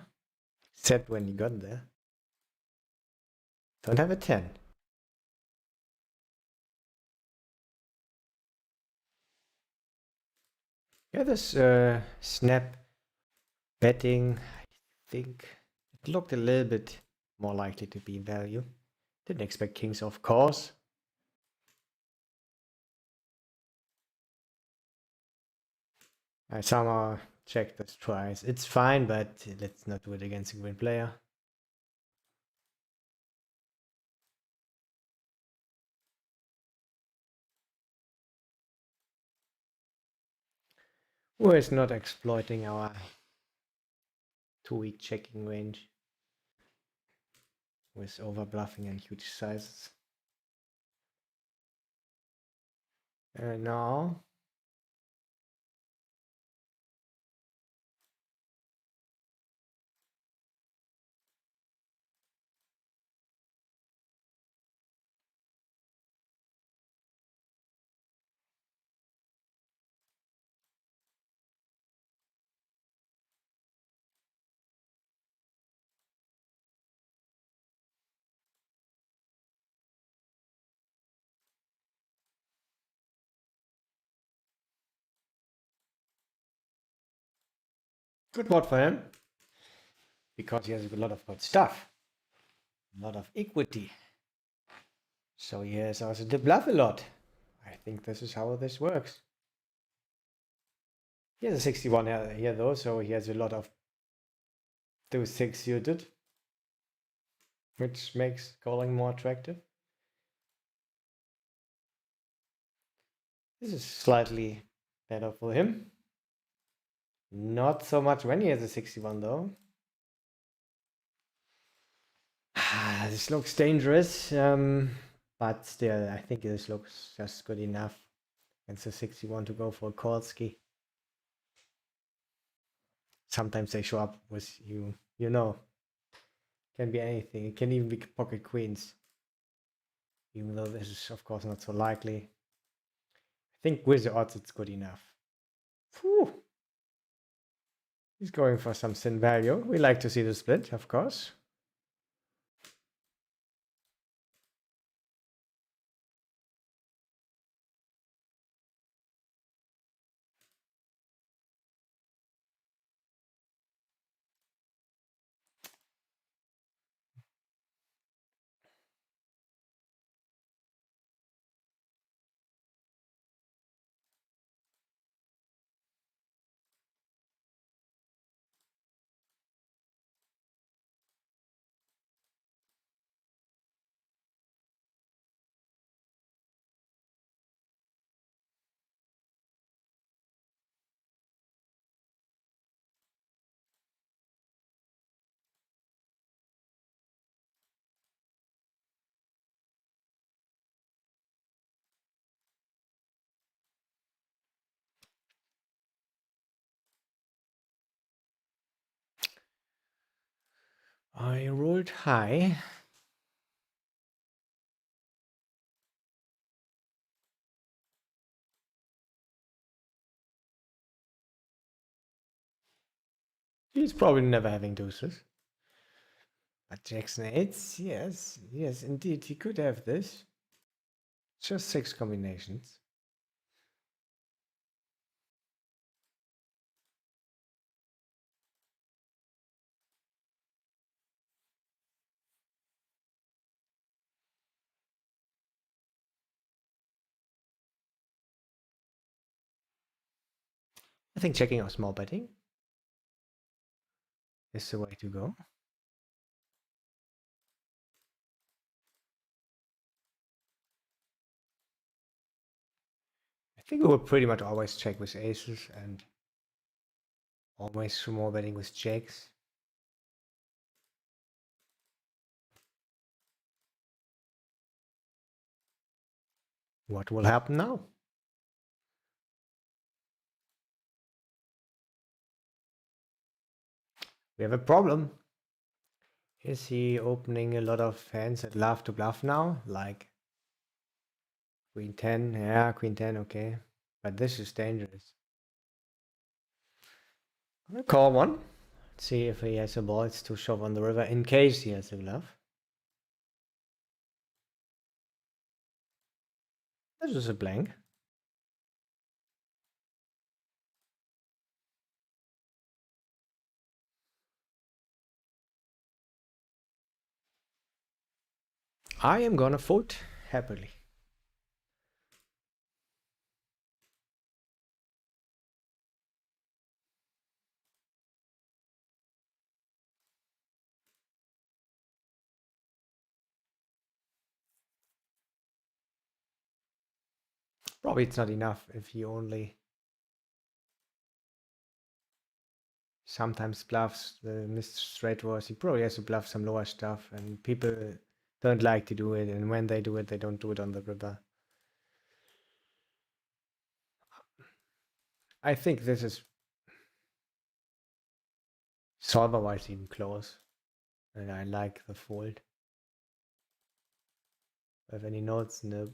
Except when you got there. Don't have a 10. Yeah, this snap betting, I think it looked a little bit more likely to be value. Didn't expect kings, of course. I somehow checked this twice. It's fine, but let's not do it against a green player. Who is not exploiting our 2-week checking range with overbluffing and huge sizes. And now good board for him because he has a lot of good stuff, a lot of equity. So he has also to bluff a lot. I think this is how this works. He has a 61 here though, so he has a lot of those 6 suited, which makes calling more attractive. This is slightly better for him. Not so much when he has a 61 though. This looks dangerous, but still, I think this looks just good enough against the 61 to go for a Kolsky. Sometimes they show up with you know, can be anything. It can even be pocket queens, even though this is of course not so likely. I think with the odds it's good enough. Whew. He's going for some thin value. We like to see the split, of course. I rolled high. He's probably never having deuces. But Jackson 8s, yes, indeed, he could have this. Just 6 combinations. I think checking or small betting is the way to go. I think we will pretty much always check with aces and always small betting with jacks. What will happen now? We have a problem. Is he opening a lot of hands that love to bluff now? Like Queen 10, yeah, Queen 10, okay. But this is dangerous. I'm gonna call one. See if he has the balls to shove on the river in case he has a bluff. This is a blank. I am gonna fold happily. Probably it's not enough if he only sometimes bluffs the missed straight draws. He probably has to bluff some lower stuff, and people don't like to do it. And when they do it, they don't do it on the river. I think this is solver-wise even close, and I like the fold. Have any notes? No.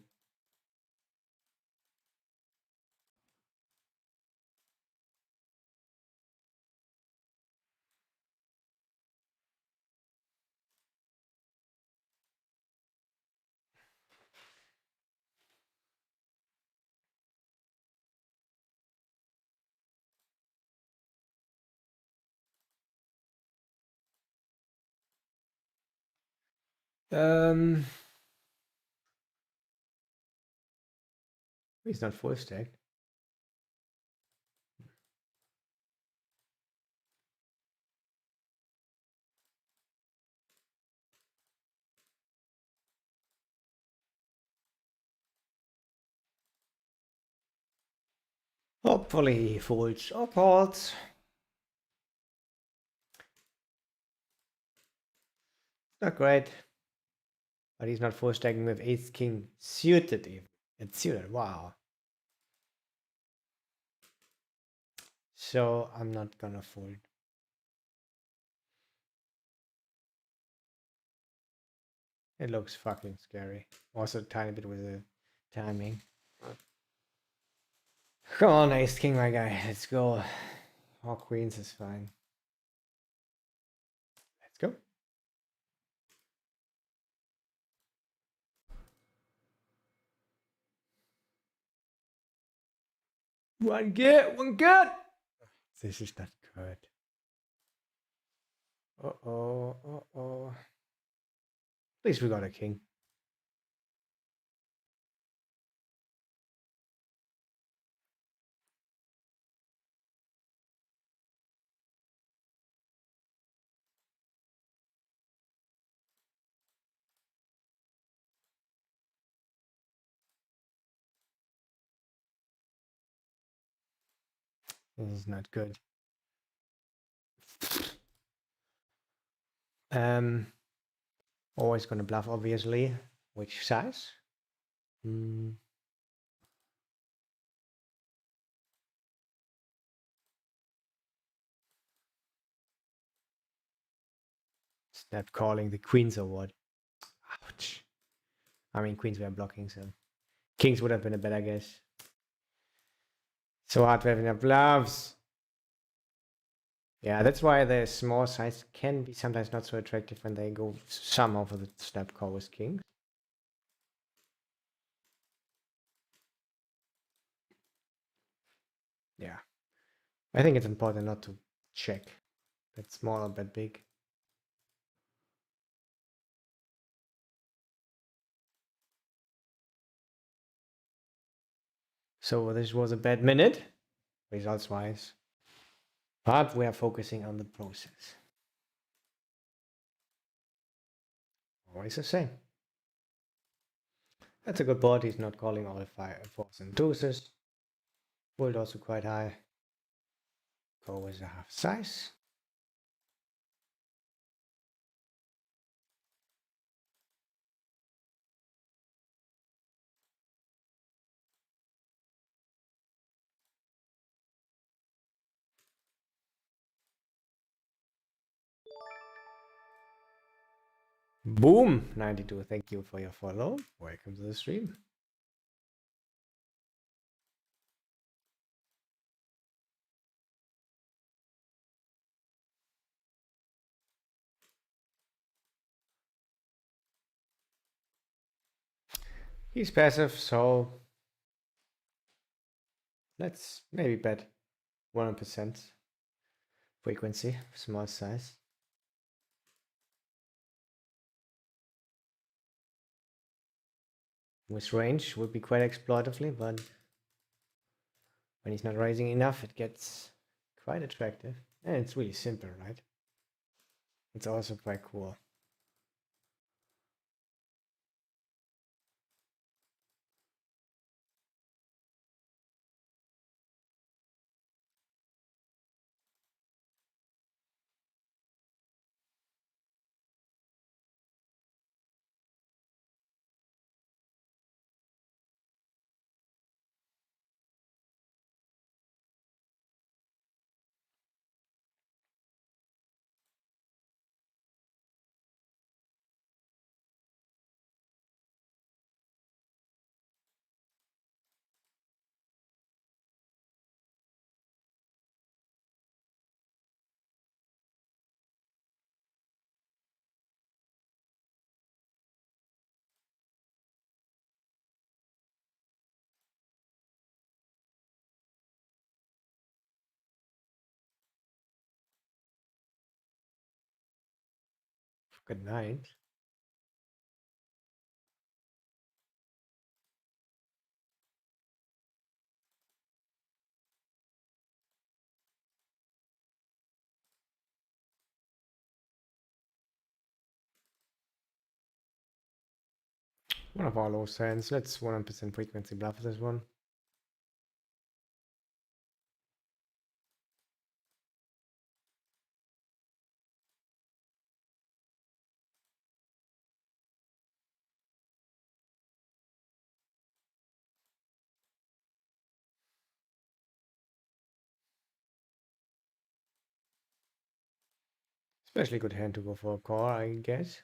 He's not full stacked. Hopefully he folds or calls. Not great. But he's not full stacking with ace king suited even. It's suited, wow. So I'm not gonna fold. It looks fucking scary. Also a tiny bit with the timing. Come on, ace king, my guy. Let's go. All queens is fine. Let's go. One get. This is not good. Uh-oh, uh-oh. At least we got a king. This is not good. Always gonna bluff, obviously. Which size? Snap calling the queens or what? Ouch. I mean, queens were blocking, so kings would have been a better guess. So hard to have enough bluffs. Yeah, that's why the small size can be sometimes not so attractive when they go somehow for the snap call with kings. Yeah. I think it's important not to check bet small or bet big. So this was a bad minute, results wise. But we are focusing on the process. Always the same. That's a good board. He's not calling all fours and deuces. Fold also quite high. Go with a half size. Boom! 92. Thank you for your follow. Welcome to the stream. He's passive, so let's maybe bet 1% frequency, small size. With range would be quite exploitatively, but when he's not raising enough, it gets quite attractive. And it's really simple, right? It's also quite cool. Good night. One of our low hands. Let's 100% frequency bluff this one. Especially good hand to go for a call, I guess.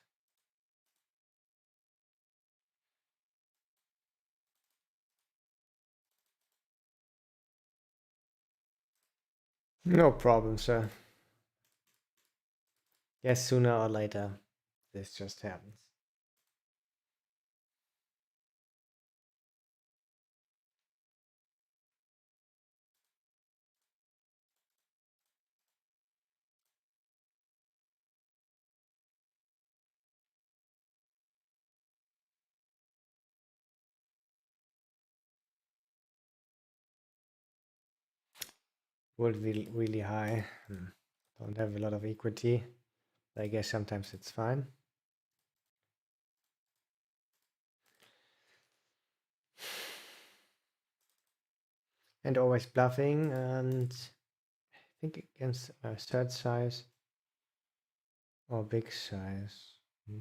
No problem, sir. Yes, sooner or later, this just happens. Would be really high. Don't have a lot of equity. I guess sometimes it's fine. And always bluffing, and I think against a third size or big size. I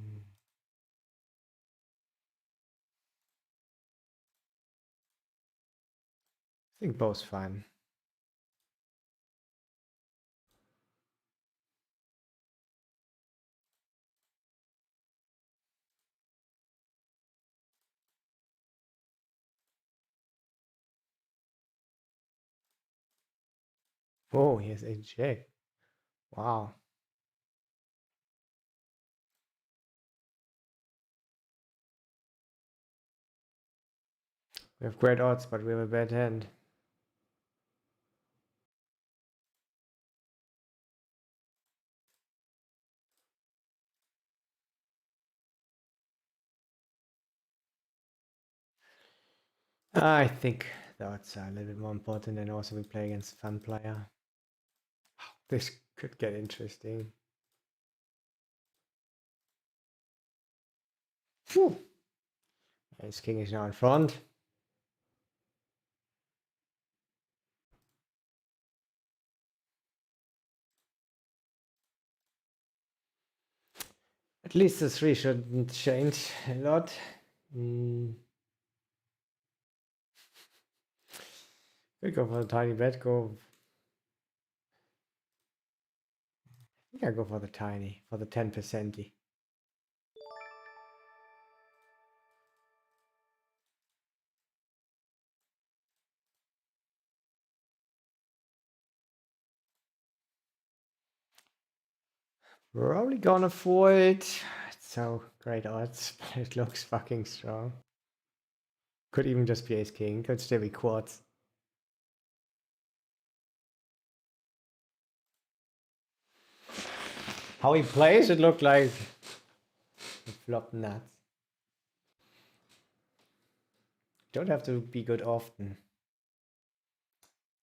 think both fine. Oh, he has a jack. Wow. We have great odds, but we have a bad hand. I think the odds are a little bit more important, and also we play against a fun player. This could get interesting. Phew. Ace King is now in front. At least the three shouldn't change a lot. Could go for the tiny bet. I think I go for the tiny, for the 10%. Probably gonna fold. It's so great odds, but it looks fucking strong. Could even just be ace king. Could still be quads. How he plays, it looked like a flop nuts. Don't have to be good often.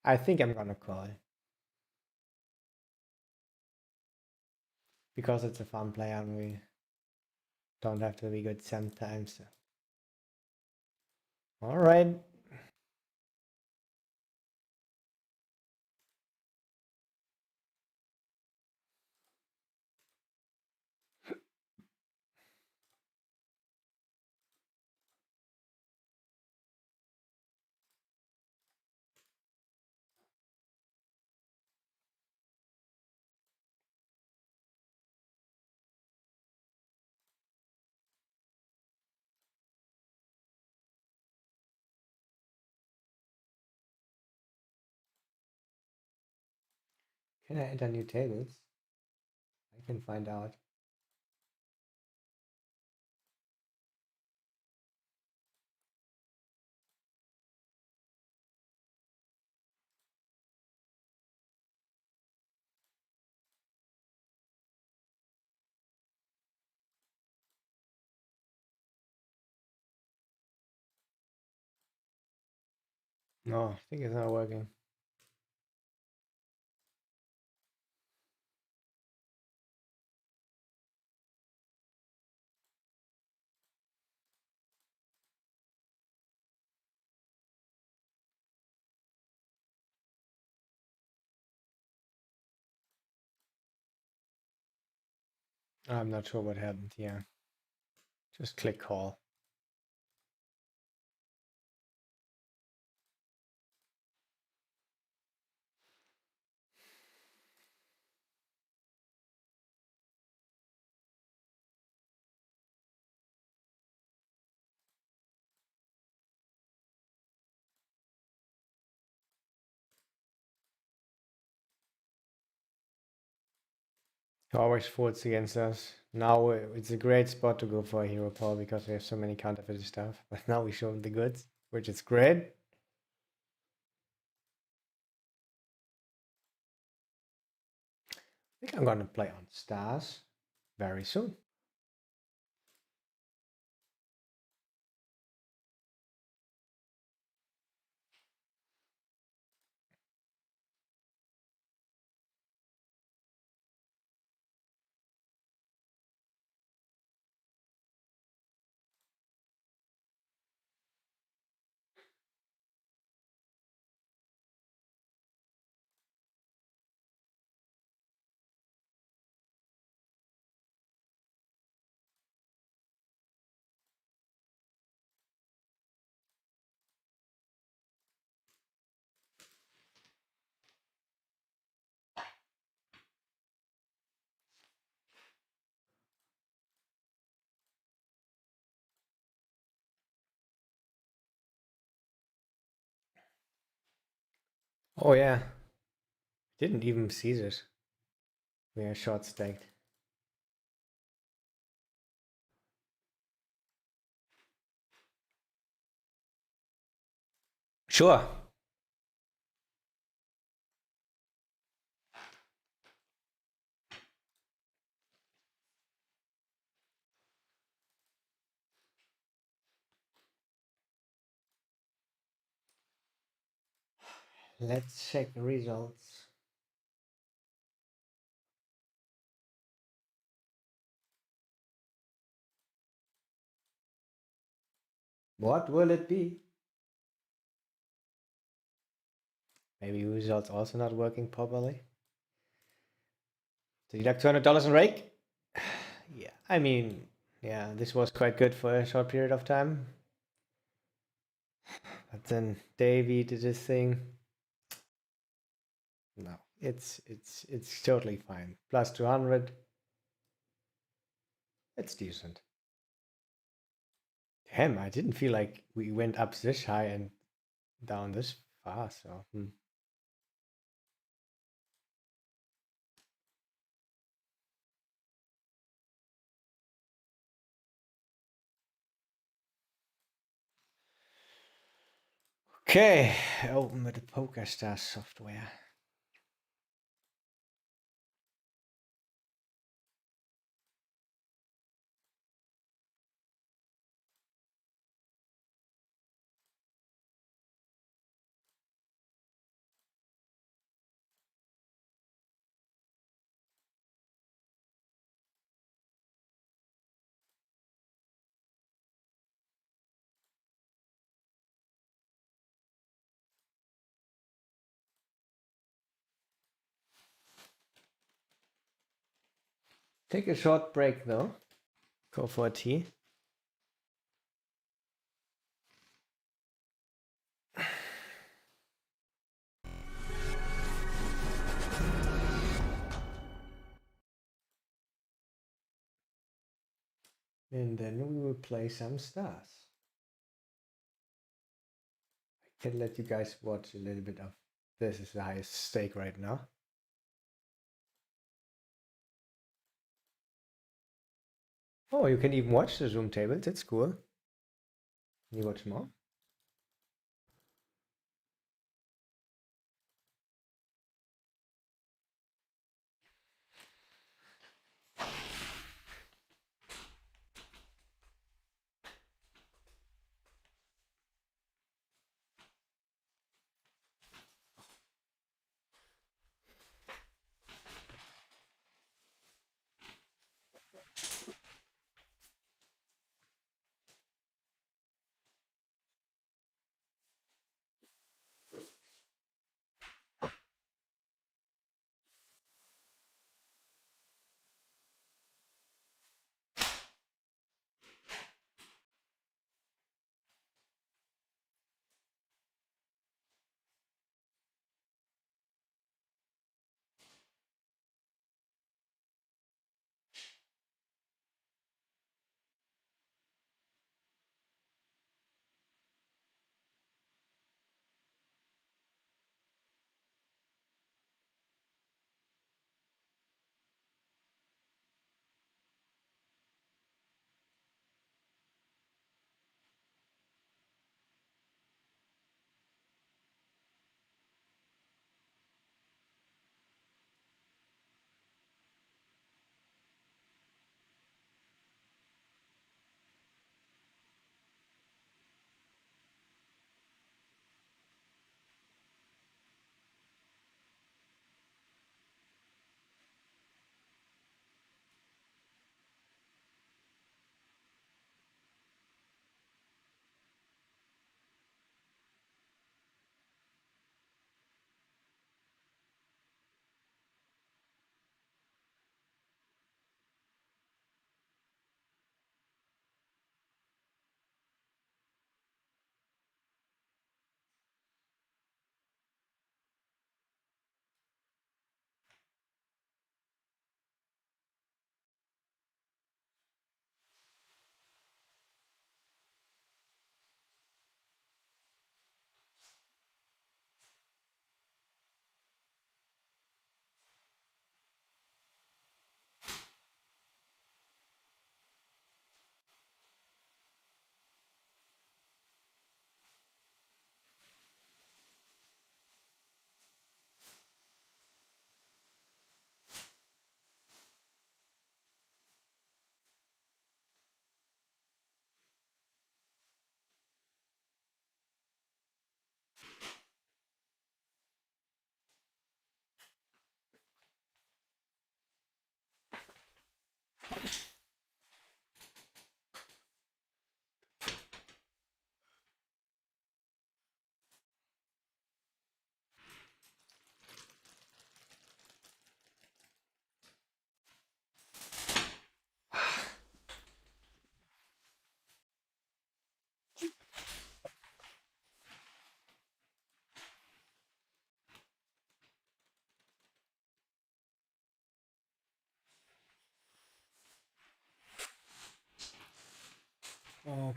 I think I'm gonna call. Because it's a fun player and we don't have to be good sometimes. Alright. Can I enter new tables? I can find out. No, I think it's not working. I'm not sure what happened here. Just click call. Always forwards against us. Now it's a great spot to go for a hero power because we have so many counterfeit stuff. But now we show them the goods, which is great. I think I'm gonna play on stars very soon. Oh yeah, didn't even see this. We are short stacked. Sure. Let's check the results. What will it be? Maybe results also not working properly. So you like $200 in rake? Yeah, I mean, yeah, this was quite good for a short period of time. But then Davey did his thing. No, it's totally fine. Plus 200. It's decent. Damn, I didn't feel like we went up this high and down this far. So okay, open with the PokerStars software. Take a short break though. Go for a tea. And then we will play some stars. I can let you guys watch a little bit of this is the highest stake right now. Oh, you can even watch the Zoom tables. It's cool. Can you watch more?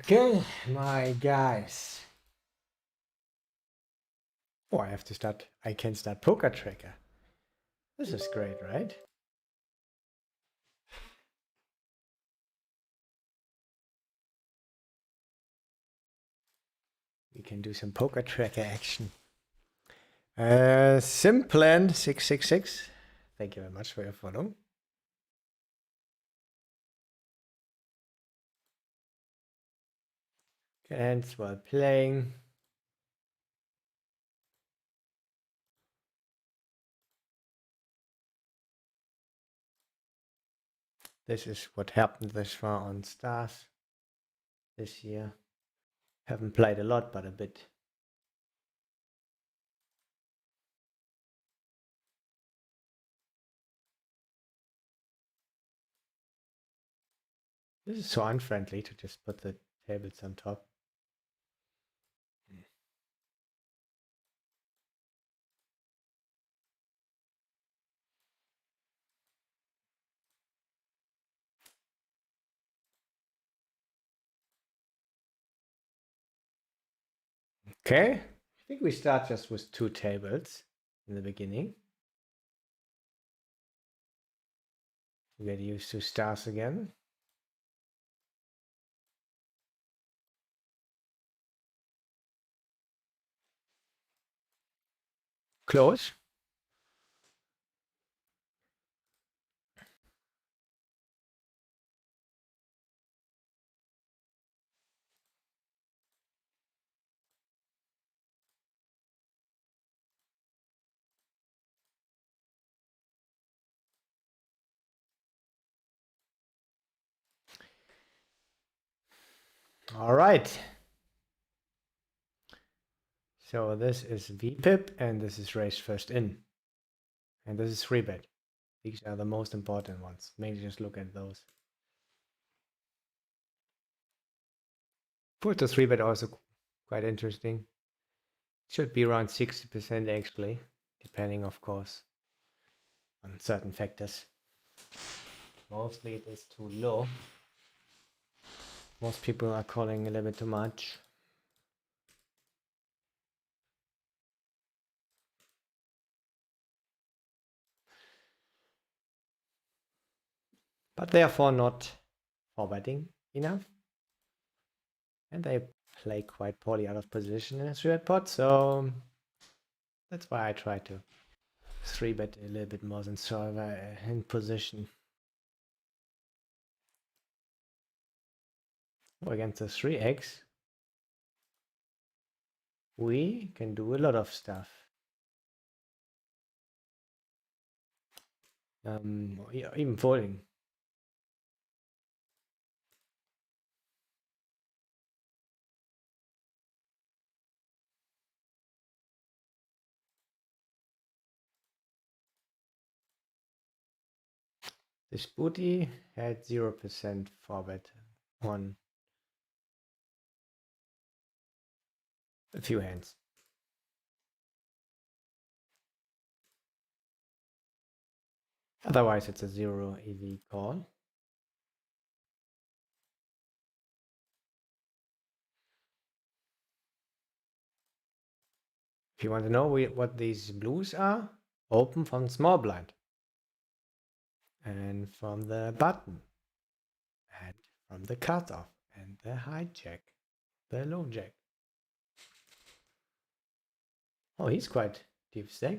Okay, my guys. Oh, I have to start. I can start Poker Tracker. This is great, right? We can do some Poker Tracker action. Simplan 666. Thank you very much for your follow. And while playing. This is what happened this far on Stars this year. Haven't played a lot, but a bit. This is so unfriendly to just put the tables on top. Okay, I think we start just with 2 tables in the beginning. We get used to stars again. Close. All right. So this is VPIP and this is raised first in. And this is 3-bet. These are the most important ones. Maybe just look at those. Put the 3-bet also quite interesting. Should be around 60% actually, depending of course on certain factors. Mostly it is too low. Most people are calling a little bit too much. But therefore not forwarding enough. And they play quite poorly out of position in a 3-bet pot, so that's why I try to 3-bet a little bit more than solver in position. Against the 3x, we can do a lot of stuff. Even folding. This booty had 0% forward on a few hands. Otherwise, it's a 0 EV call. If you want to know what these blues are, open from small blind and from the button and from the cutoff and the hijack, the low jack. Oh, he's quite deep stack.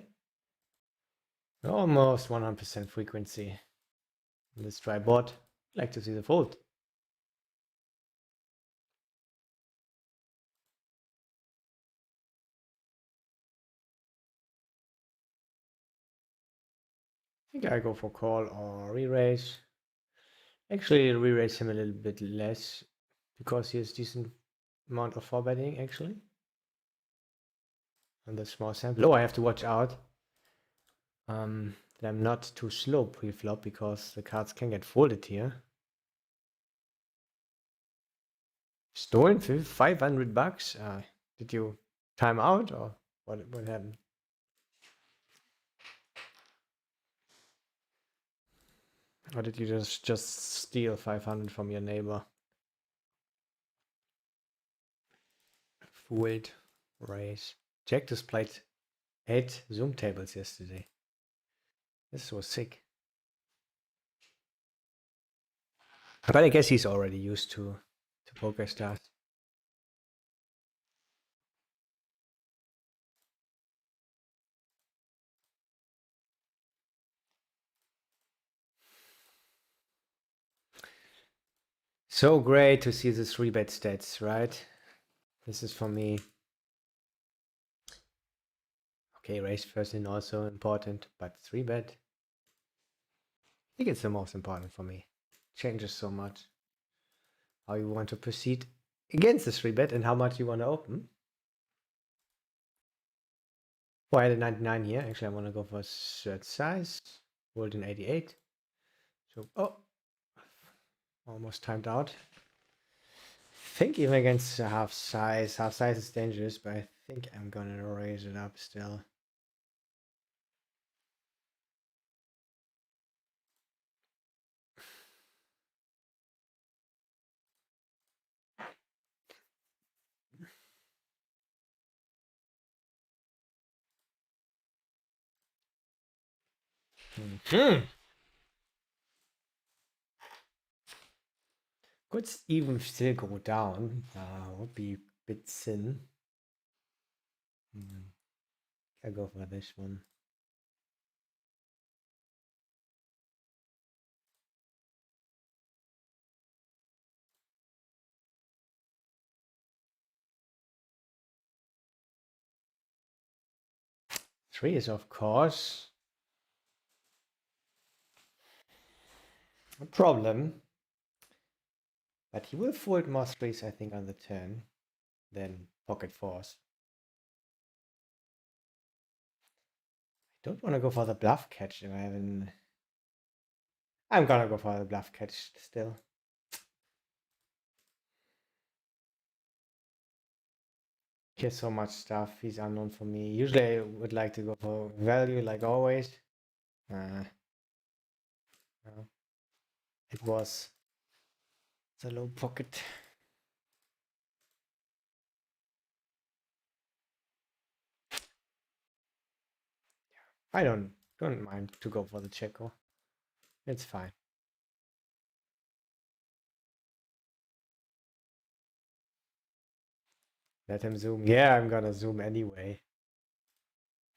Almost 100% frequency. Let's try board. Like to see the fold. I think I go for call or re-raise. Actually, re-raise him a little bit less because he has decent amount of 4-betting actually. On the small sample. Oh, I have to watch out that I'm not too slow pre-flop because the cards can get folded here. Stolen for 500 bucks. Did you time out or what happened? Or did you just steal 500 from your neighbor? Fooled. Raise. Jack just played 8 Zoom tables yesterday. This was sick. But I guess he's already used to poker stars. So great to see the 3-bet stats, right? This is for me. Okay, raise first in also important, but 3-bet. I think it's the most important for me. Changes so much. How you want to proceed against the 3-bet and how much you want to open. Oh, I had a 99 here. Actually, I want to go for third size. Rolled in 88. So, oh, almost timed out. Think even against half size. Half size is dangerous, but I think I'm gonna raise it up still. Could even still go down. Would be a bit thin. I'll go for this one. Three is of course a problem, but he will fold more threes, I think, on the turn than pocket fours. I don't want to go for the bluff catch if I haven't. I'm gonna go for the bluff catch still. He has so much stuff. He's unknown for me. Usually I would like to go for value like always. No. It was the low pocket. I don't mind to go for the checker. It's fine. Let him zoom. Yeah, I'm gonna zoom anyway.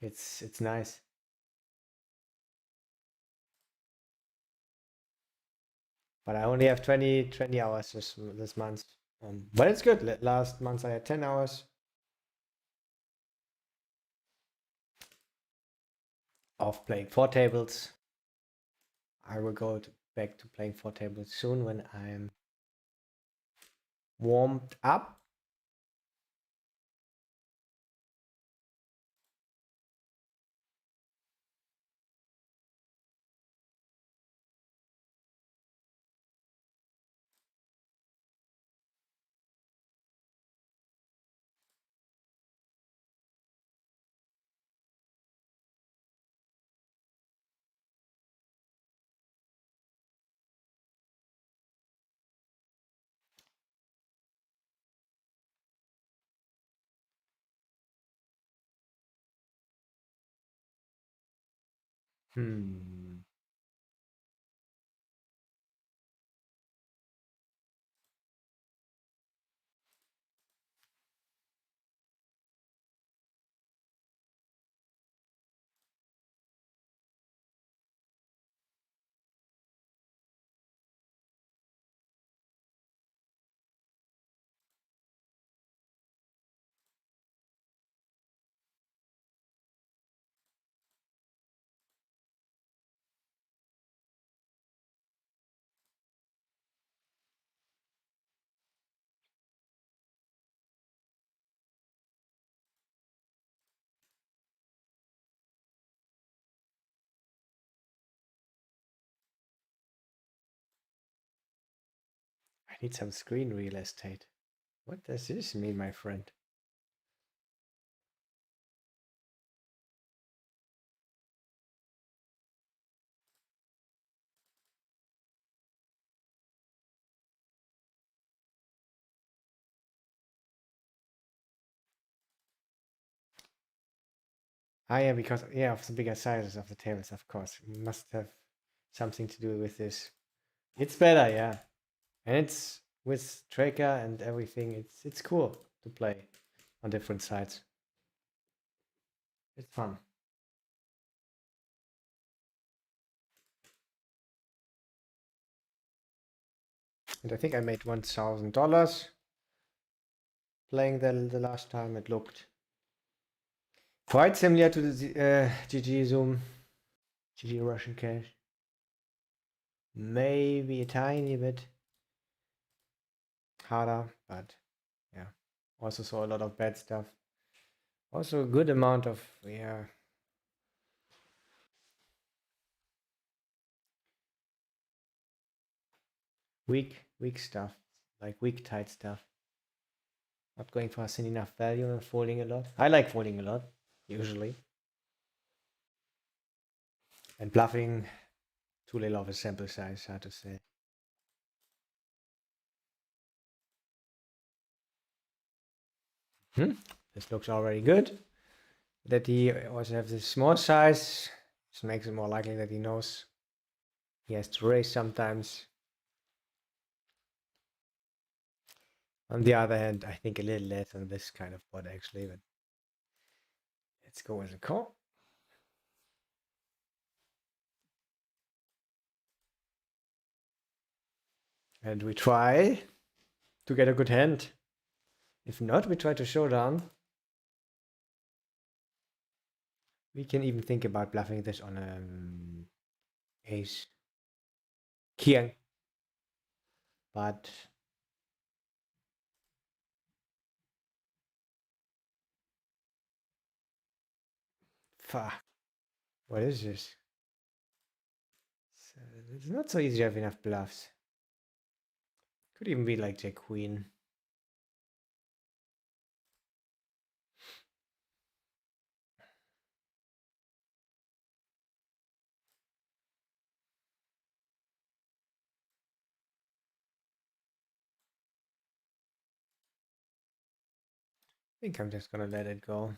It's nice. But I only have 20 hours this month. But it's good. Last month I had 10 hours of playing 4 tables. I will go back to playing 4 tables soon when I'm warmed up. Hmm. I need some screen real estate. What does this mean, my friend? Ah, yeah, because yeah, of the bigger sizes of the tables, of course. It must have something to do with this. It's better, yeah. And it's with tracker and everything. It's cool to play on different sides. It's fun. And I think I made $1,000 playing the last time. It looked quite similar to the GG Zoom, GG Russian Cash. Maybe a tiny bit harder, but yeah. Also saw a lot of bad stuff. Also a good amount of yeah. Weak stuff. Like weak tight stuff. Not going for a thin enough value and folding a lot. I like folding a lot, usually. And bluffing too little of a sample size, hard to say. This looks already good. That he also has this small size. This makes it more likely that he knows he has to raise sometimes. On the other hand, I think a little less on this kind of board actually, but let's go with a call. And we try to get a good hand. If not, we try to showdown. We can even think about bluffing this on ace king. But fuck, what is this? It's not so easy to have enough bluffs. Could even be like Jack Queen. I think I'm just gonna let it go.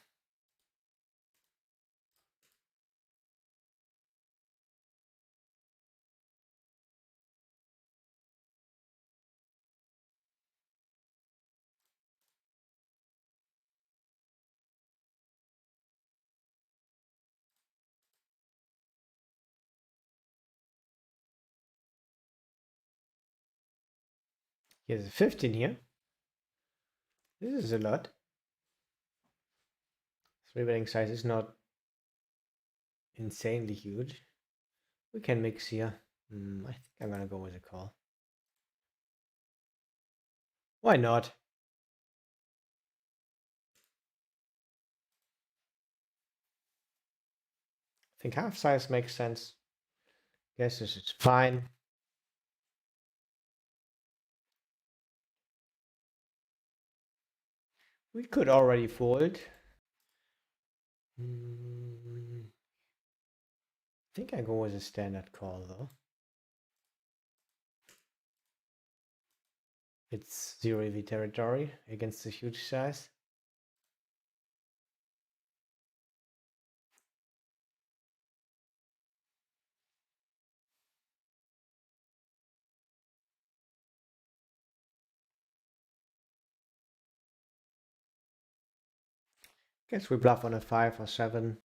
Here's a 15 here. This is a lot. Three betting size is not insanely huge. We can mix here. I think I'm gonna go with a call. Why not? I think half size makes sense. Guess this is fine. We could already fold. I think I go with a standard call though. It's 0 EV territory against the huge size. Guess we bluff on a 5 or 7.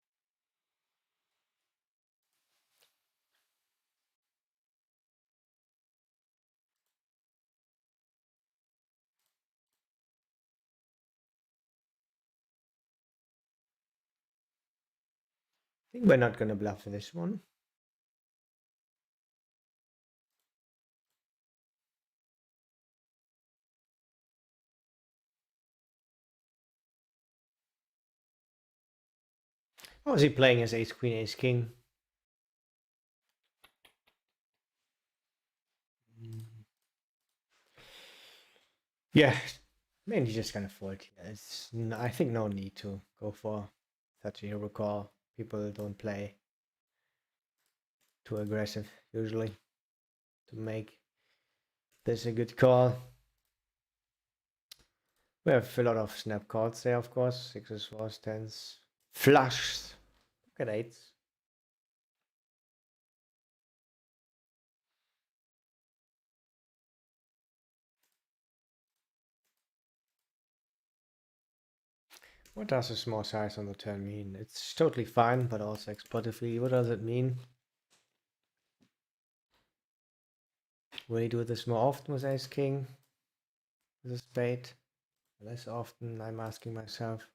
I think we're not gonna bluff this one. How is he playing as ace queen, ace king? Yeah, mainly just gonna fold here. I think no need to go for such a hero call. People don't play too aggressive usually to make this a good call. We have a lot of snap calls there, of course. Sixes, fours, tens, flushes. Pocket eights. What does a small size on the turn mean? It's totally fine, but also exploitatively. What does it mean? Will he do this more often with ace king? With a spade? Less often, I'm asking myself.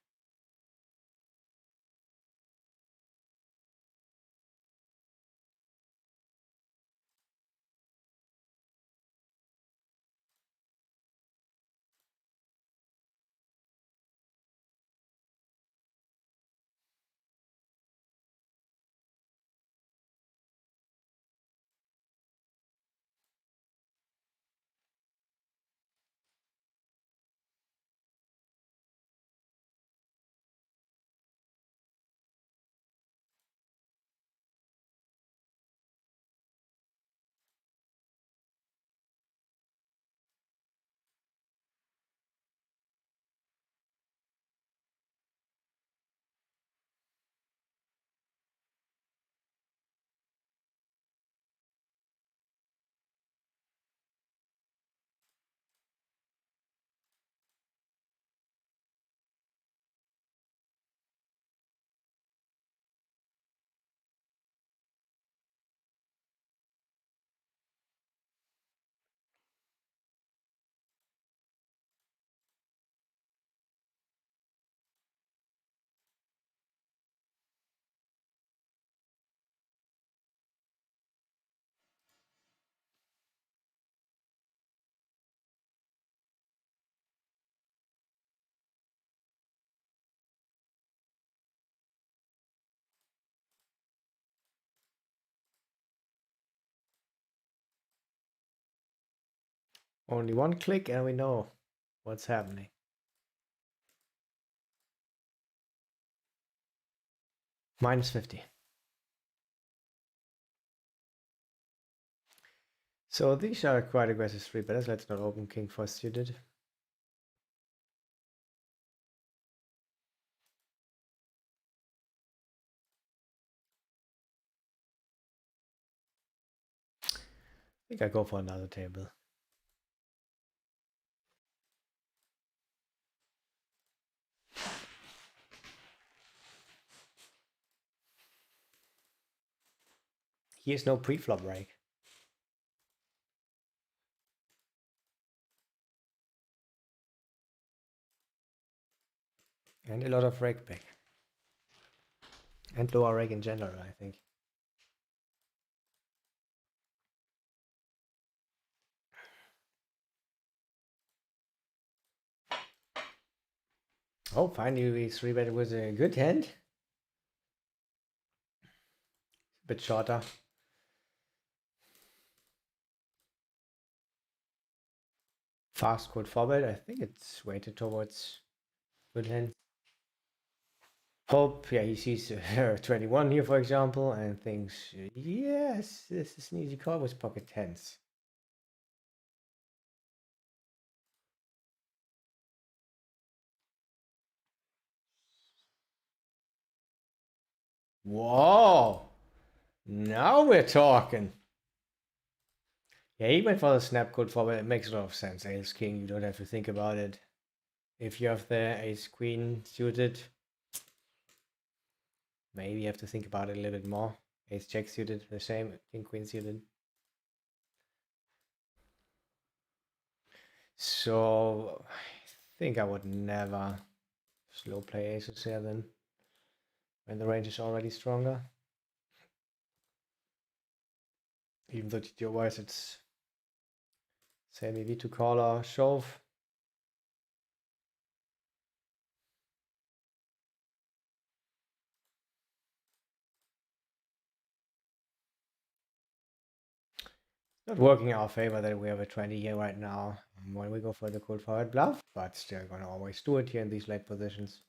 Only one click and we know what's happening. Minus 50. So these are quite aggressive three betters. Let's not open king first suited. I think I go for another table. Here's no pre-flop rake. And a lot of rake back. And lower rake in general, I think. Oh, finally we three bet with a good hand. A bit shorter. Fast code forward. I think it's weighted towards good hand. Hope, yeah, he sees 21 here, for example, and thinks, yes, this is an easy call with pocket tens. Whoa! Now we're talking. Yeah, he went for the snap code forward. It makes a lot of sense. Ace king, you don't have to think about it. If you have the ace queen suited, maybe you have to think about it a little bit more. Ace jack suited, the same. King queen suited. So I think I would never slow play aces here then, when the range is already stronger. Even though GTO-wise it's same EV to call or shove. Not working in our favor that we have a 20 here right now when we go for the cold forward bluff, but still gonna always do it here in these late positions.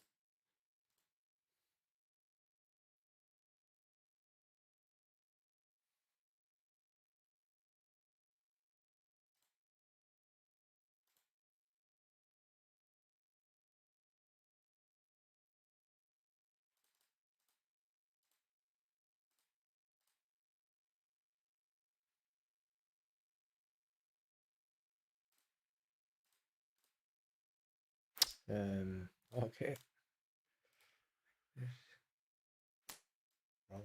Okay. Oh.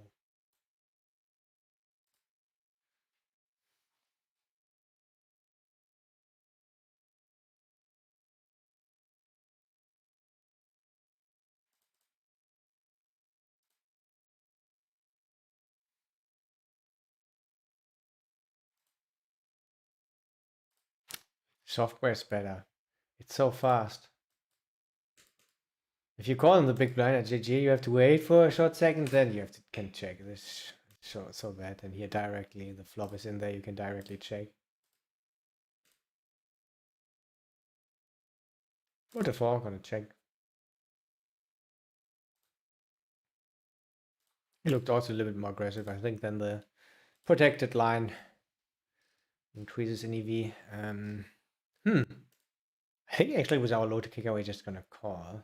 Software's better. It's so fast. If you call in the big blind at GG, you have to wait for a short second, then you have to can check this. So bad. And here directly, the flop is in there, you can directly check. What the fuck, gonna check. He looked also a little bit more aggressive, I think, than the protected line. Increases in EV. I think actually with our low to kicker, we're just gonna call.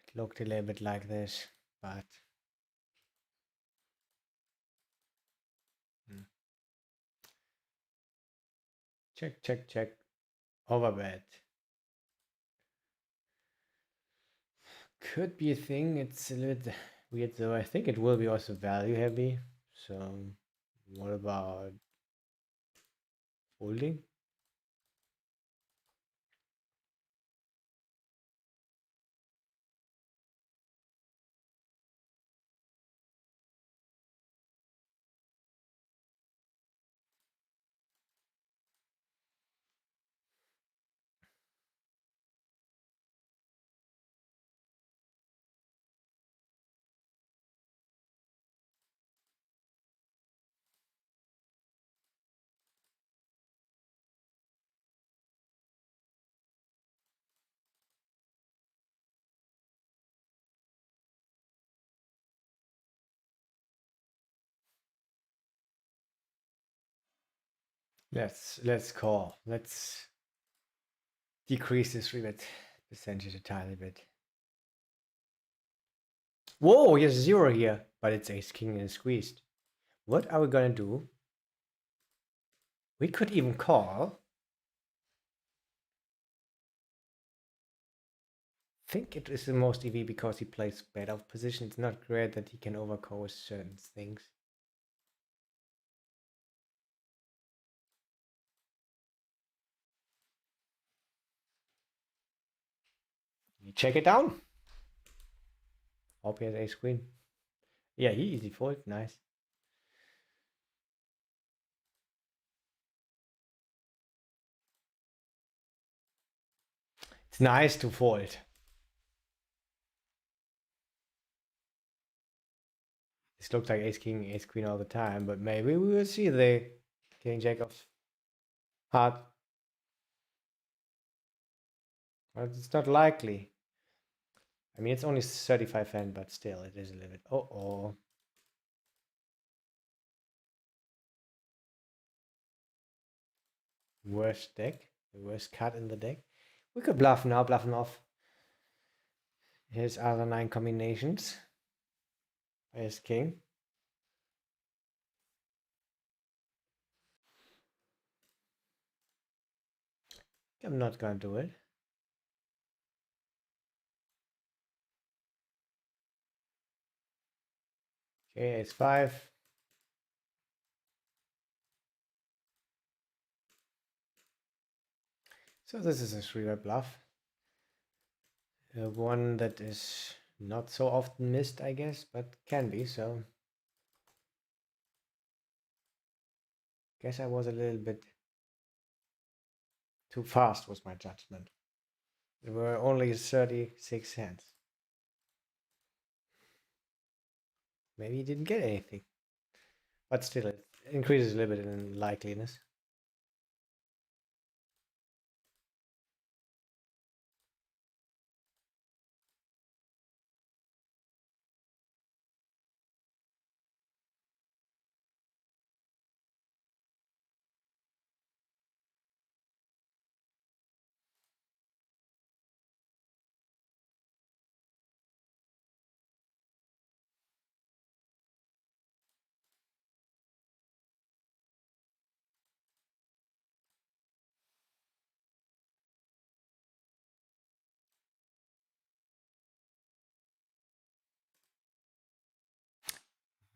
It looked a little bit like this, but check, check, check. Overbet. Could be a thing. It's a little bit weird though. I think it will be also value heavy. So what about folding? Let's call. Let's decrease this rebate percentage a tiny bit. Whoa, he has 0 here, but it's ace king and squeezed. What are we gonna do? We could even call. I think it is the most EV because he plays bad out position. It's not great that he can overcall certain things. You check it down. Hope he has ace queen. Yeah, he easy fold. Nice. It's nice to fold. This looks like ace king, ace queen all the time, but maybe we will see the king jack of heart. But it's not likely. I mean, it's only 35 hand, but still, it is a little bit. Oh. Worst deck. The worst card in the deck. We could bluff now, bluff him off. Here's other 9 combinations. Ace king. I'm not gonna do it. Okay, ace 5. So this is a 3-way bluff. One that is not so often missed, I guess, but can be, so. Guess I was a little bit too fast was my judgment. There were only 36 hands. Maybe he didn't get anything. But still, it increases a little bit in likeliness.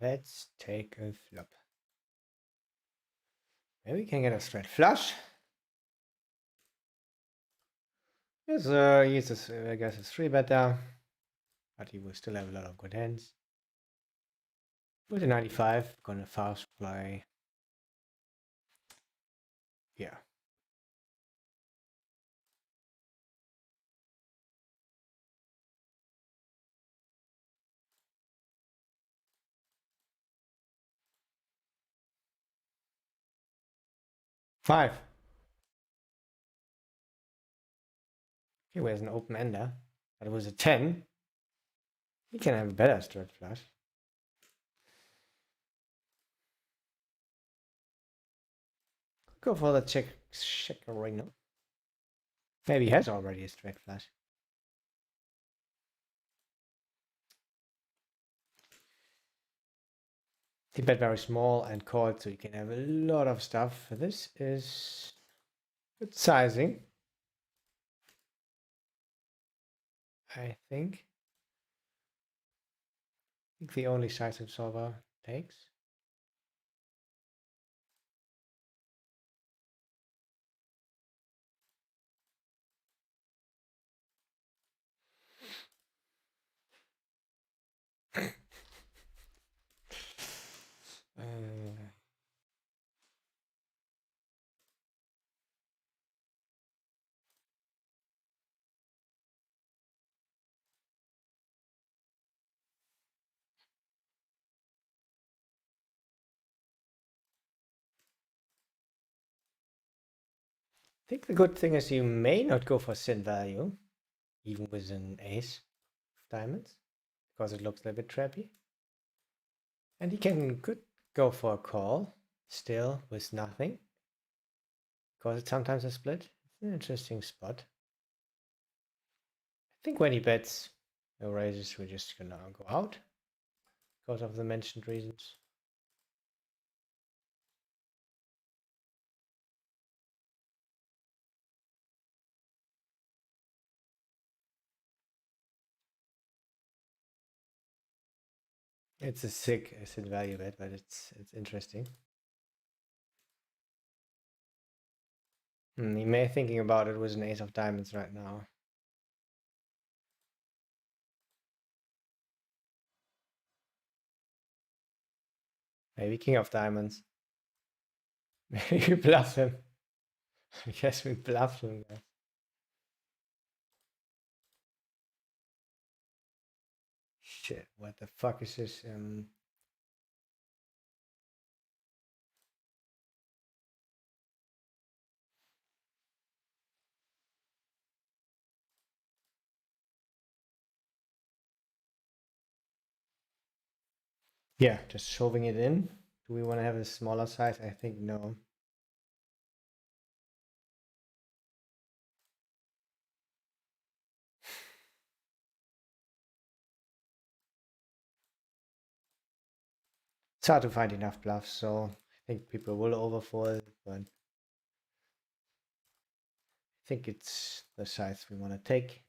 Let's take a flop. Maybe we can get a straight flush. Yes, he's I guess a 3-better, but he will still have a lot of good hands. With a 95, gonna fast play. Yeah. Five. Okay, where's an open ender? But it was a 10. He can have a better straight flush. Go for the check ring. Maybe he has already a straight flush. He bet very small and called, so you can have a lot of stuff. This is good sizing, I think. I think the only sizing solver takes. I think the good thing is you may not go for sin value, even with an ace of diamonds, because it looks a little bit trappy. And he could go for a call, still with nothing, because it's sometimes a split. It's an interesting spot. I think when he bets no raises, we're just gonna go out because of the mentioned reasons. It's a sick asset value bet, but it's interesting. He may thinking about it with an ace of diamonds right now. Maybe king of diamonds. Maybe we bluff him. I guess we bluff him, guys. Shit, what the fuck is this? Yeah, just shoving it in. Do we want to have a smaller size? I think no. It's hard to find enough bluffs, so I think people will overfold, but I think it's the size we want to take.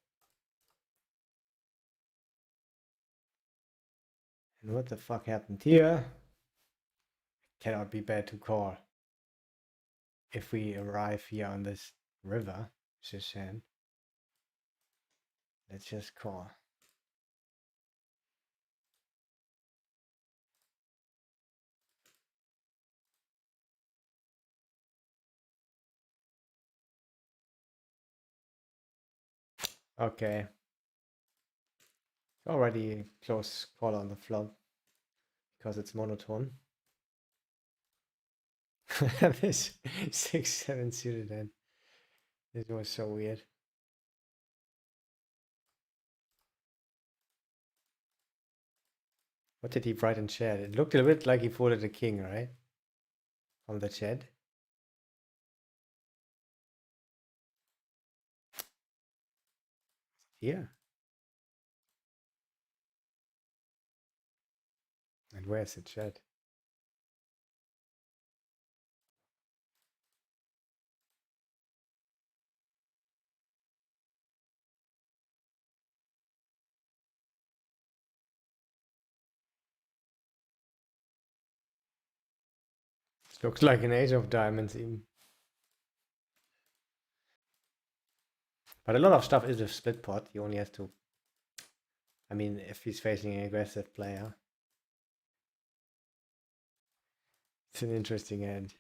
And what the fuck happened here? Cannot be bad to call. If we arrive here on this river, this hand, let's just call. Okay. Already close call on the flop because it's monotone. This 6-7 suited hand. This was so weird. What did he write in chat? It looked a bit like he folded a king, right? From the chat. Yeah. And where's the chat? Looks like an ace of diamonds even. But a lot of stuff is a split pot. You only have to... I mean, if he's facing an aggressive player. It's an interesting hand.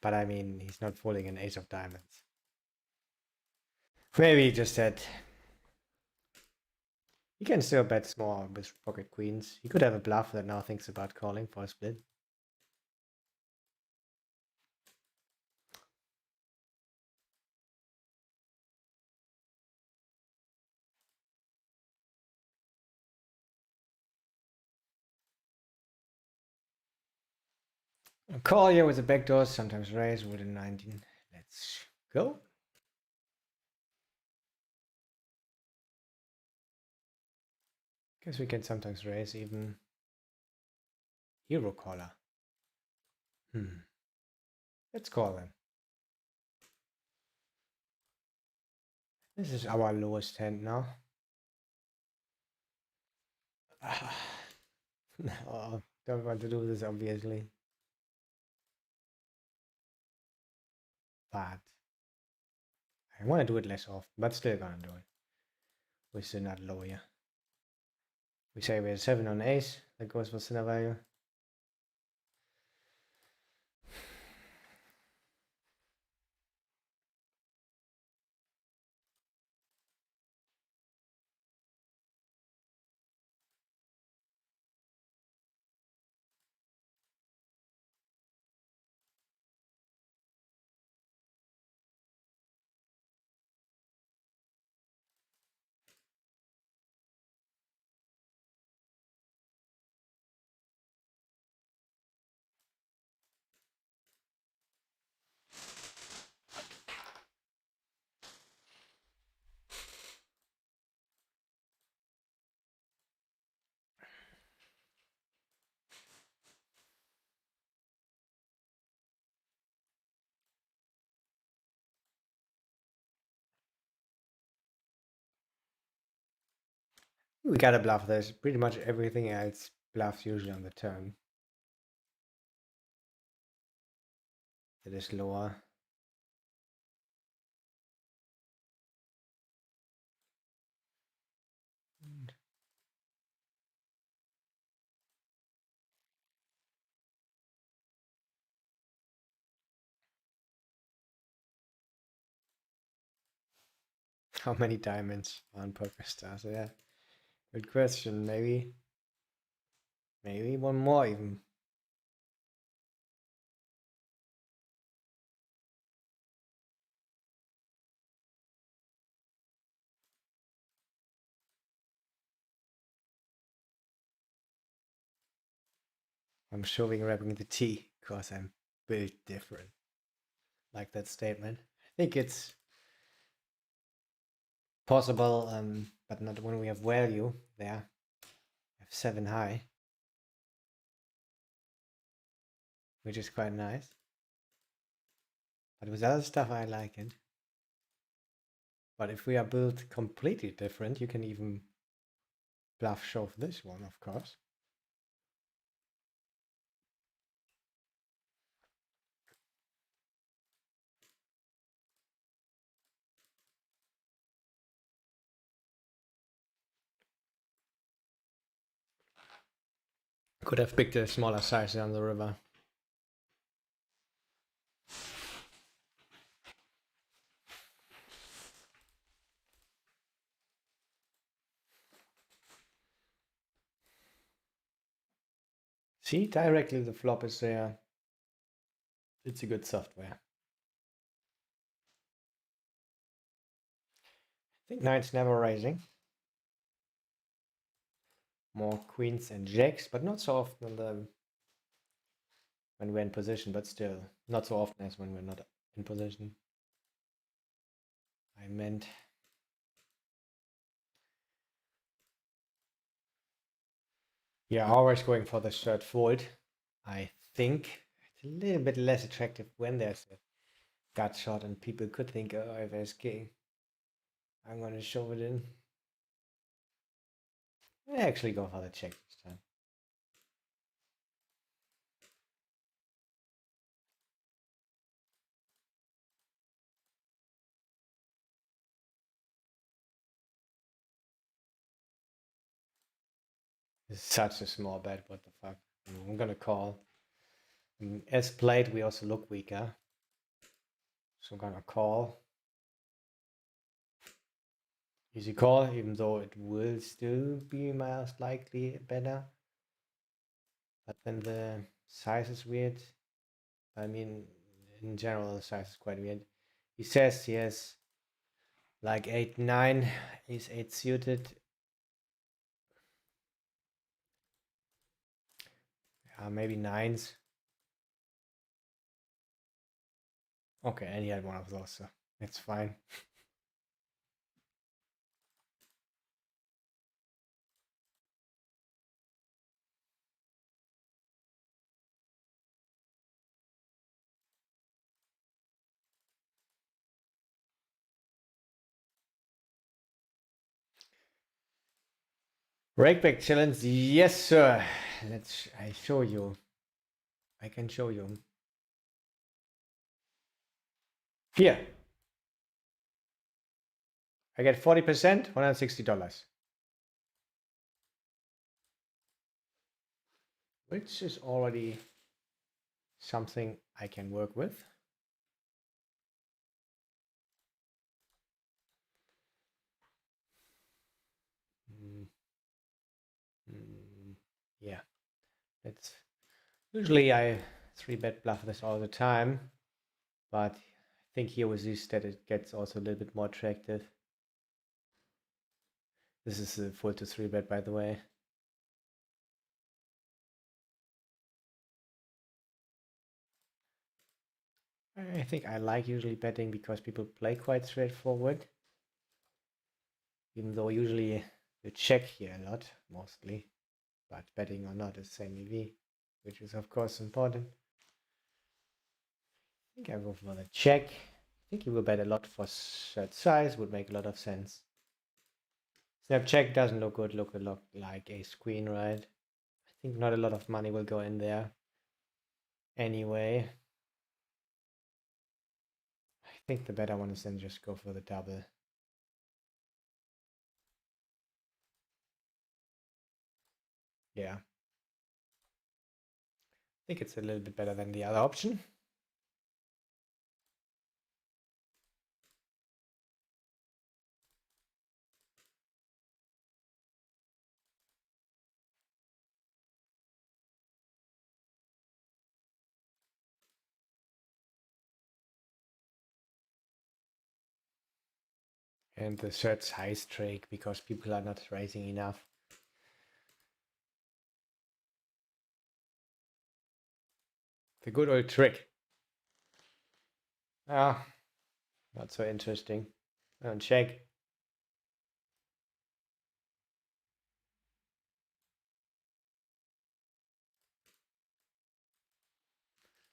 But I mean, he's not folding an ace of diamonds. Maybe he just said... He can still bet small with pocket queens. He could have a bluff that now thinks about calling for a split. A call here with a backdoor, sometimes raise with a 19. Let's go. Guess we can sometimes raise even hero caller. Let's call them. This is our lowest hand now. No, don't want to do this obviously. But I want to do it less often, but still gonna do it. We're still not low here. We say we have 7 on ace, that goes for center value. We gotta bluff this. Pretty much everything else bluffs usually on the turn. It is lower. How many diamonds on poker stars? Yeah, good question. Maybe one more even. I'm showing wrapping the T because I'm built different. Like that statement. I think it's possible, but not when we have value there. I have 7 high, which is quite nice. But with other stuff, I like it. But if we are built completely different, you can even bluff shove this one, of course. Could have picked a smaller size on the river. See, directly the flop is there. It's a good software. I think nine's never raising. More queens and jacks, but not so often when we're in position, but still not so often as when we're not in position. I meant yeah, always going for the third fold. I think it's a little bit less attractive when there's a gut shot and people could think, oh, if there's king, I'm gonna shove it in. I actually go for the check this time. It's such a small bet, what the fuck. I'm gonna call. As played, we also look weaker. So I'm gonna call. Easy call, even though it will still be most likely better. But then the size is weird. I mean, in general, the size is quite weird. He says he has like 8, 9, he's 8 suited. Maybe 9s. Okay, and he had one of those, so it's fine. Rakeback challenge, yes sir. I show you. I can show you. Here. I get 40%, $160. Which is already something I can work with. Yeah, it's usually I 3-bet bluff this all the time, but I think here with this that it gets also a little bit more attractive. This is a full to 3-bet, by the way. I think I like usually betting because people play quite straightforward. Even though usually you check here a lot, mostly. But betting or not is same EV, which is of course important. I think I go for the check. I think you will bet a lot for that size, would make a lot of sense. Snap check doesn't look good, look a lot like ace queen, right? I think not a lot of money will go in there. Anyway, I think the better one is then just go for the double. Yeah. I think it's a little bit better than the other option. And the third size trick because people are not raising enough. The good old trick. Ah, not so interesting. And check.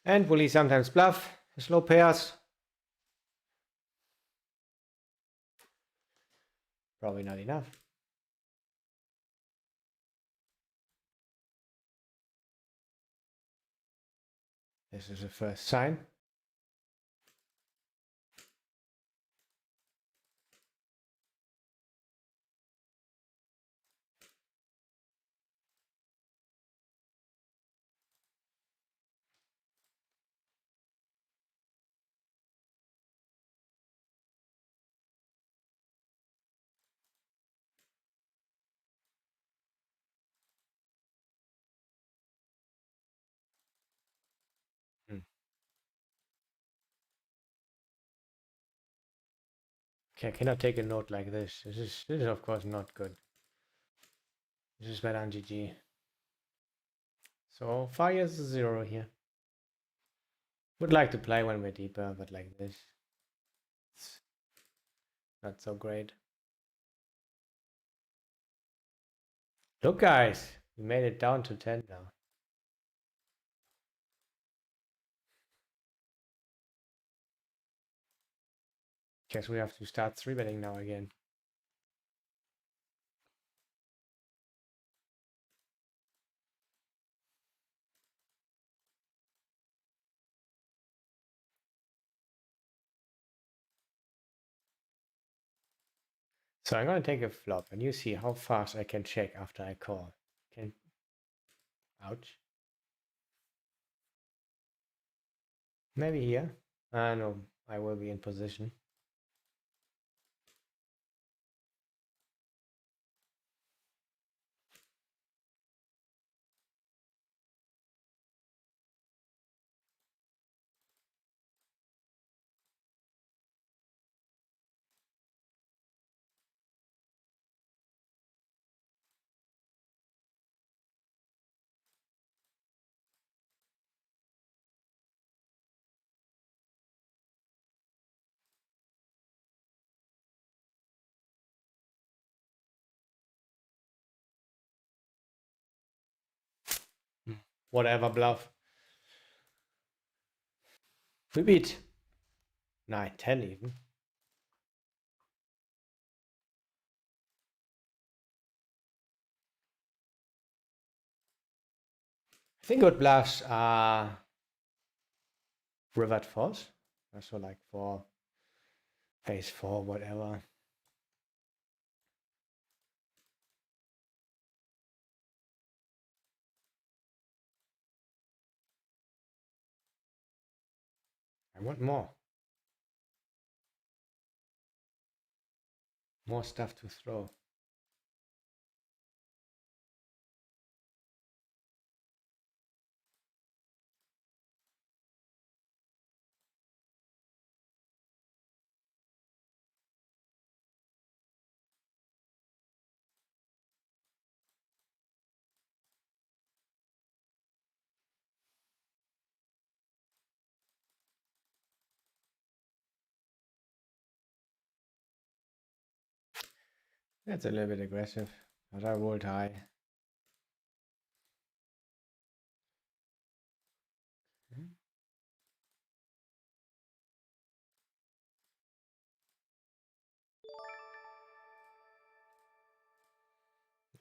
And will he sometimes bluff? Slow pairs? Probably not enough. This is the first sign. Okay, I cannot take a note like this. This is of course not good. This is bad on GG. So fire is 0 here. Would like to play when we're deeper, but like this, it's not so great. Look, guys, we made it down to 10 now. Guess we have to start 3-betting now again. So I'm gonna take a flop and you see how fast I can check after I call. Can ouch. Maybe here. No, I will be in position. Whatever bluff. We beat 9, 10 even. I think good bluffs are rivered falls. So like for phase 4, whatever. I want more. More stuff to throw. That's a little bit aggressive, but I rolled high.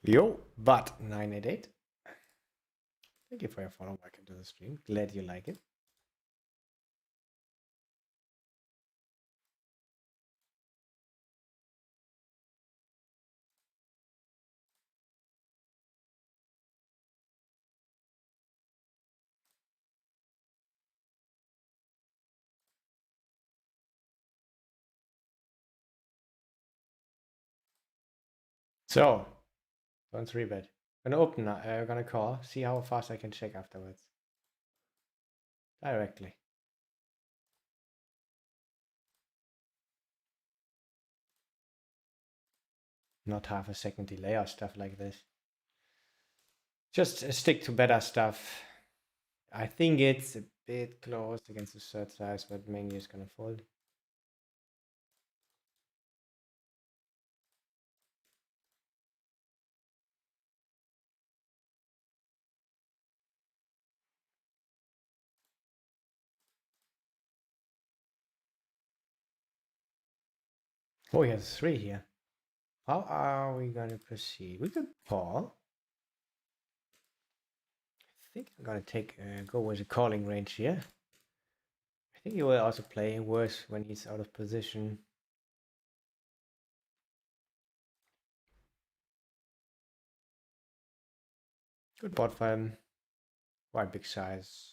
Yo, but 988. Thank you for your follow back into the stream. Glad you like it. So, don't 3-bet. Gonna open, gonna call, see how fast I can check afterwards. Directly. Not half a second delay or stuff like this. Just stick to better stuff. I think it's a bit close against the third size, but mainly is gonna fold. Oh, he has 3 here. How are we gonna proceed? We could call. I think I'm gonna take go with a calling range here. I think he will also play worse when he's out of position. Good board for him. Quite big size.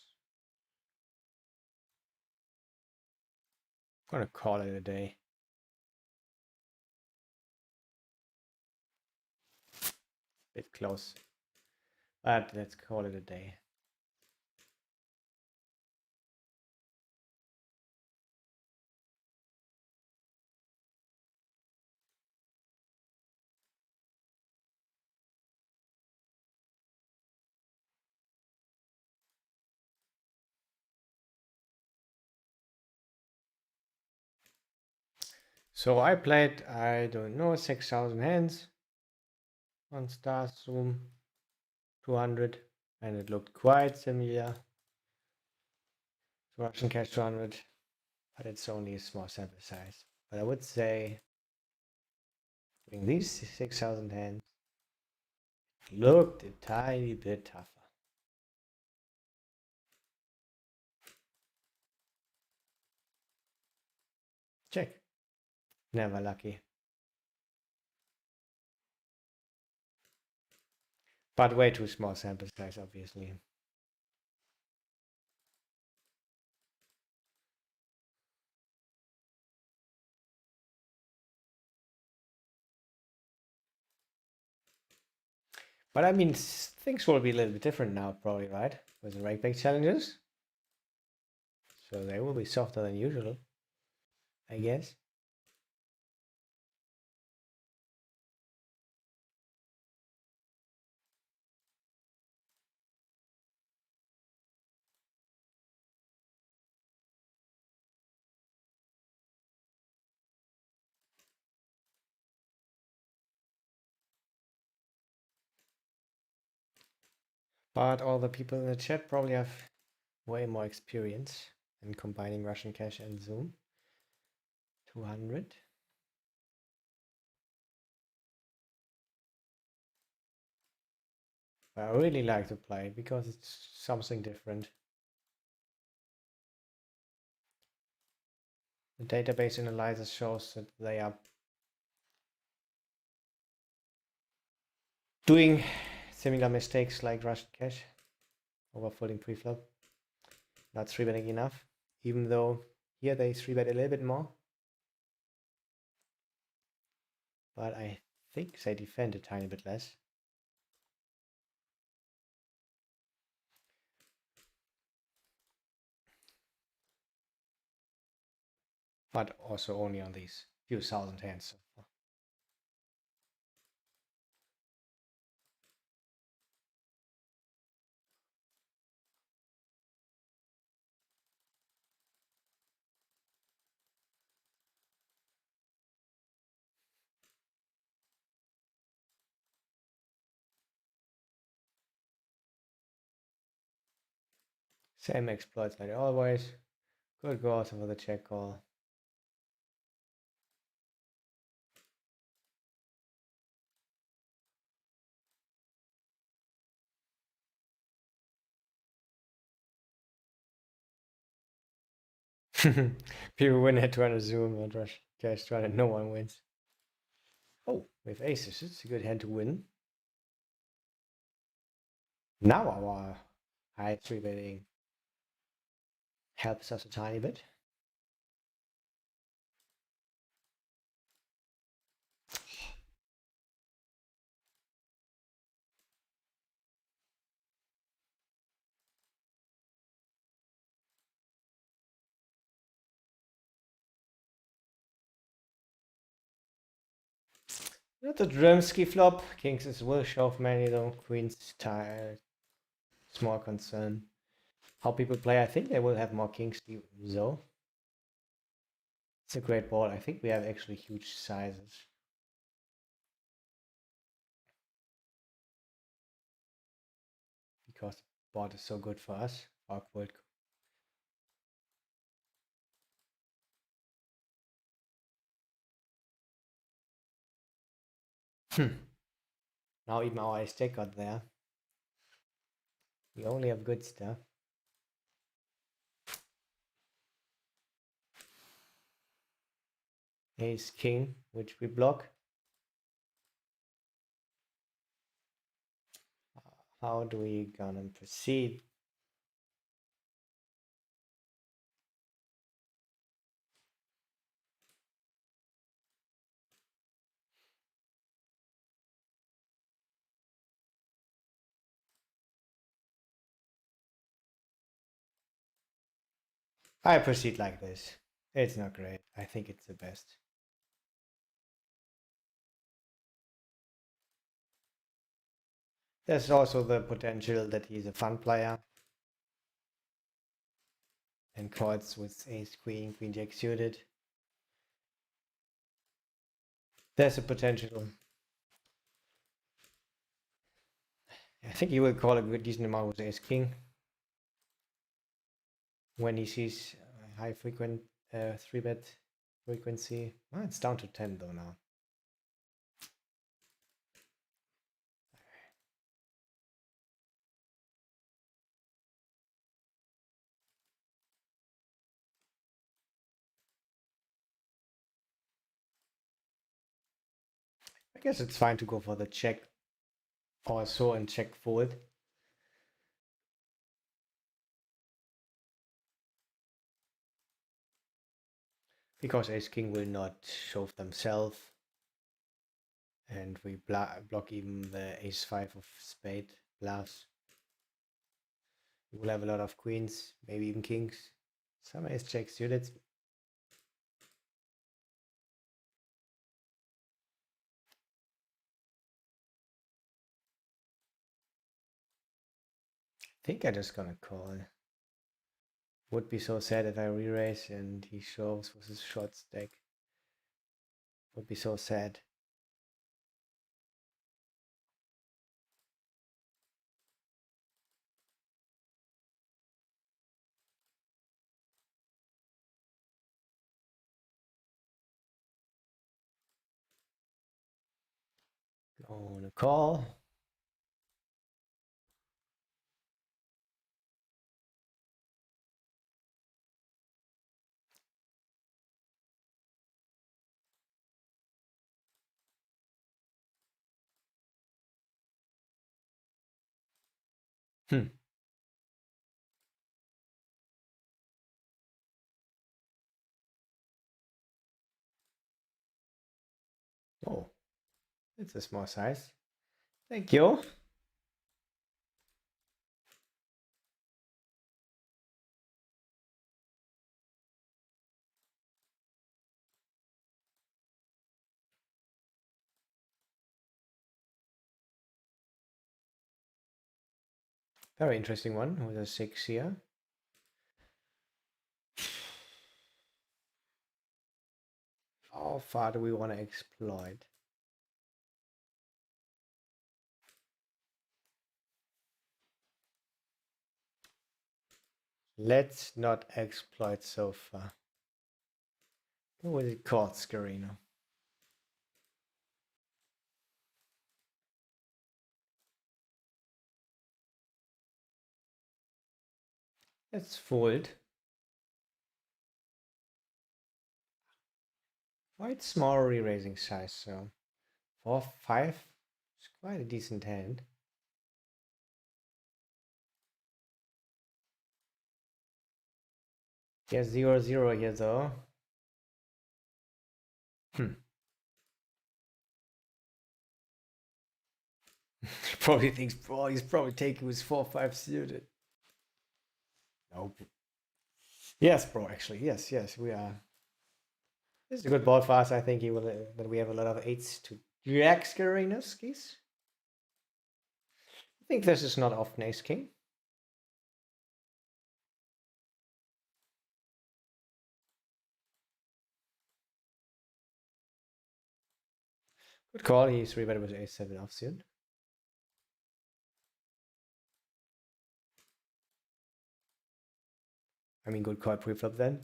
I'm gonna call it a day. Bit close. But let's call it a day. So I played, I don't know, 6,000 hands on Star Zoom 200, and it looked quite similar to Russian Cash 200, but it's only a small sample size. But I would say, doing these 6,000 hands, looked a tiny bit tougher. Check. Never lucky. But way too small sample size, obviously. But I mean, things will be a little bit different now, probably, right? With the rank challenges. So they will be softer than usual, I guess. But all the people in the chat probably have way more experience in combining Russian cache and Zoom. 200. But I really like to play it because it's something different. The database analyzer shows that they are doing similar mistakes like Russian cache, overfilling preflop, not 3-betting enough, even though here they 3-bet a little bit more. But I think they defend a tiny bit less. But also only on these few thousand hands. Same exploits like always. Could go also for the check call. People win at 200 zoom and rush cash 200, no one wins. Oh, with aces, it's a good hand to win. Now our high 3-betting helps us a tiny bit. Not the Drumsky flop. Kings is will shove many though. Queens tired. Small concern. How people play, I think they will have more kings though. It's a great board. I think we have actually huge sizes. Because the board is so good for us. Awkward. Now even our ace jack got there. We only have good stuff. Ace king, which we block. How do we gonna proceed? I proceed like this. It's not great. I think it's the best. There's also the potential that he's a fun player and calls with ace queen, queen jack suited. There's a potential. I think he will call a good decent amount with ace king when he sees high frequent 3-bet frequency. Oh, it's down to 10 though now. I guess it's fine to go for the check. Also and check fold. Because ace king will not shove themselves. And we block even the ace five of spade bluffs. We will have a lot of queens, maybe even kings. Some ace jack suited. I think I'm just gonna call. Would be so sad if I re-raise and he shoves with his short stack. Would be so sad. Gonna call. Hmm. Oh, it's a small size. Thank you. Very interesting one with a 6 here. How far do we want to exploit? Let's not exploit so far. Go with the court, Scarino. Let's fold. Quite small re-raising size, so 4-5 is quite a decent hand. Yeah, 0-0 here though. Hmm. He probably thinks, bro, he's probably taking his 4-5 suited. Nope. Yes, bro, actually. Yes, we are. This is a good board for us. I think he will, that we have a lot of 8s to jack scaring us, geese. I think this is not often ace king. Good call. He's 3-betted with ace 7 offsuit. I mean, good call pre-flop then.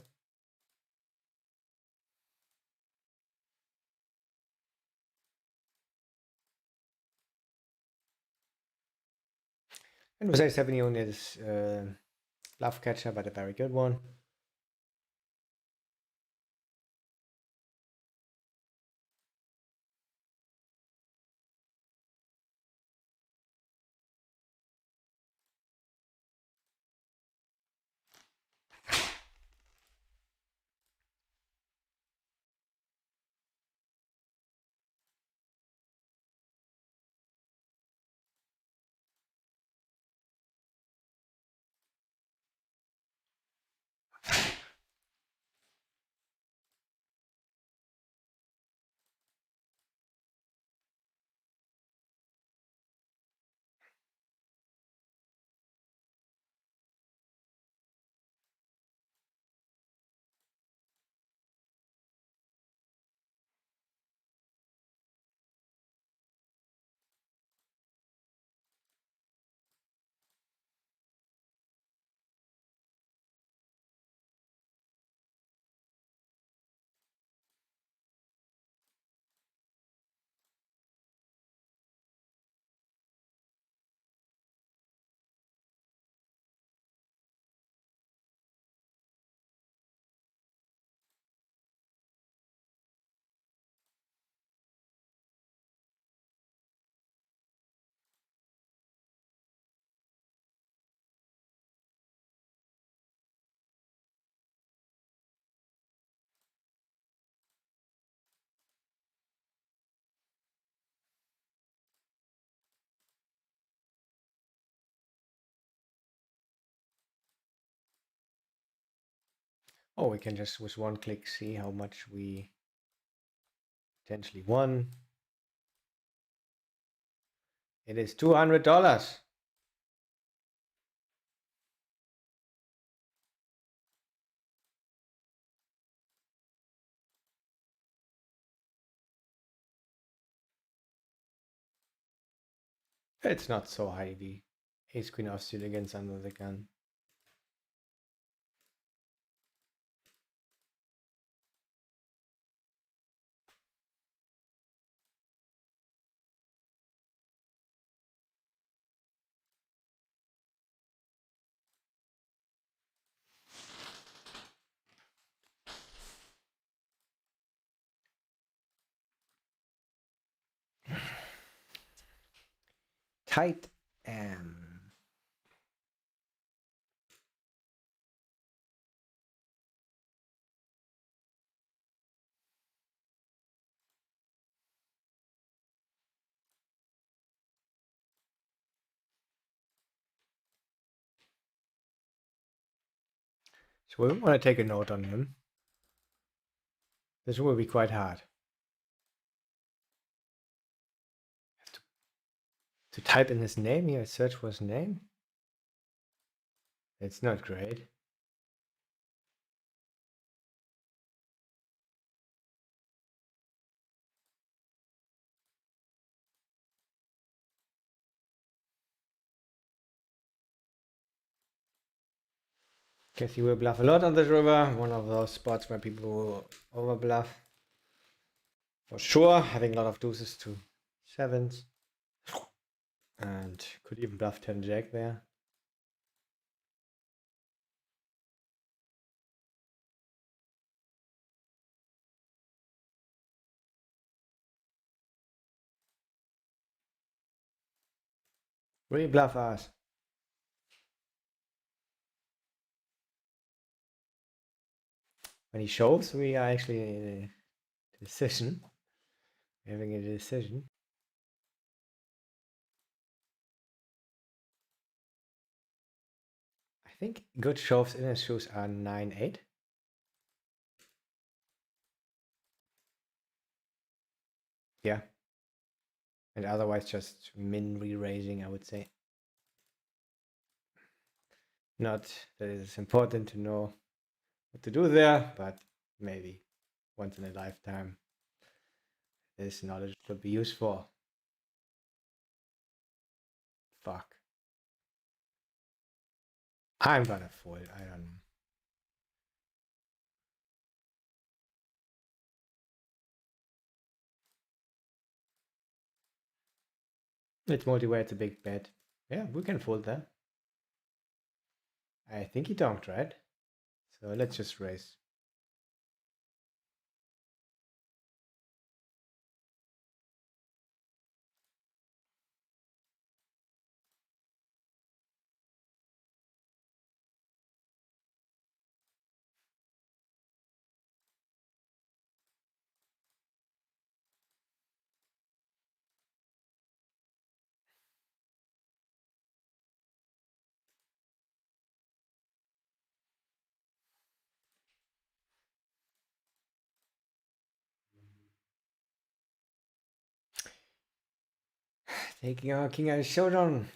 And with ace 7 he only has bluff catcher, but a very good one. Oh, we can just with one click see how much we potentially won. It is $200. It's not so high. The ace queen offsuit against under the gun. Tight M. So we want to take a note on him. This will be quite hard. To type in his name here, search for his name. It's not great. Guess you will bluff a lot on this river. One of those spots where people will over bluff. For sure, having a lot of deuces to sevens. And could even bluff 10 jack there. Really bluff us. When he shows, we are actually in a decision. We're having a decision. I think good shoves in his shoes are 9-8. Yeah. And otherwise just min re-raising, I would say. Not that it is important to know what to do there, but maybe once in a lifetime this knowledge could be useful. Fuck. I'm gonna fold, I don't know. It's multi-way, it's a big bet. Yeah, we can fold that. I think he donked, right? So let's just raise. Taking our king out of showdown.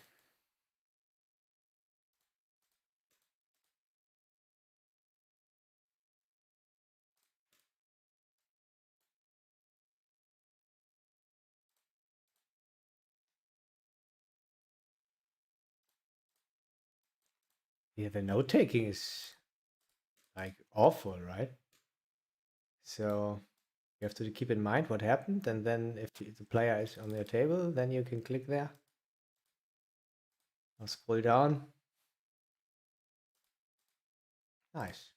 Yeah, the note taking is like awful, right? So you have to keep in mind what happened, and then if the player is on their table, then you can click there. I'll scroll down. Nice.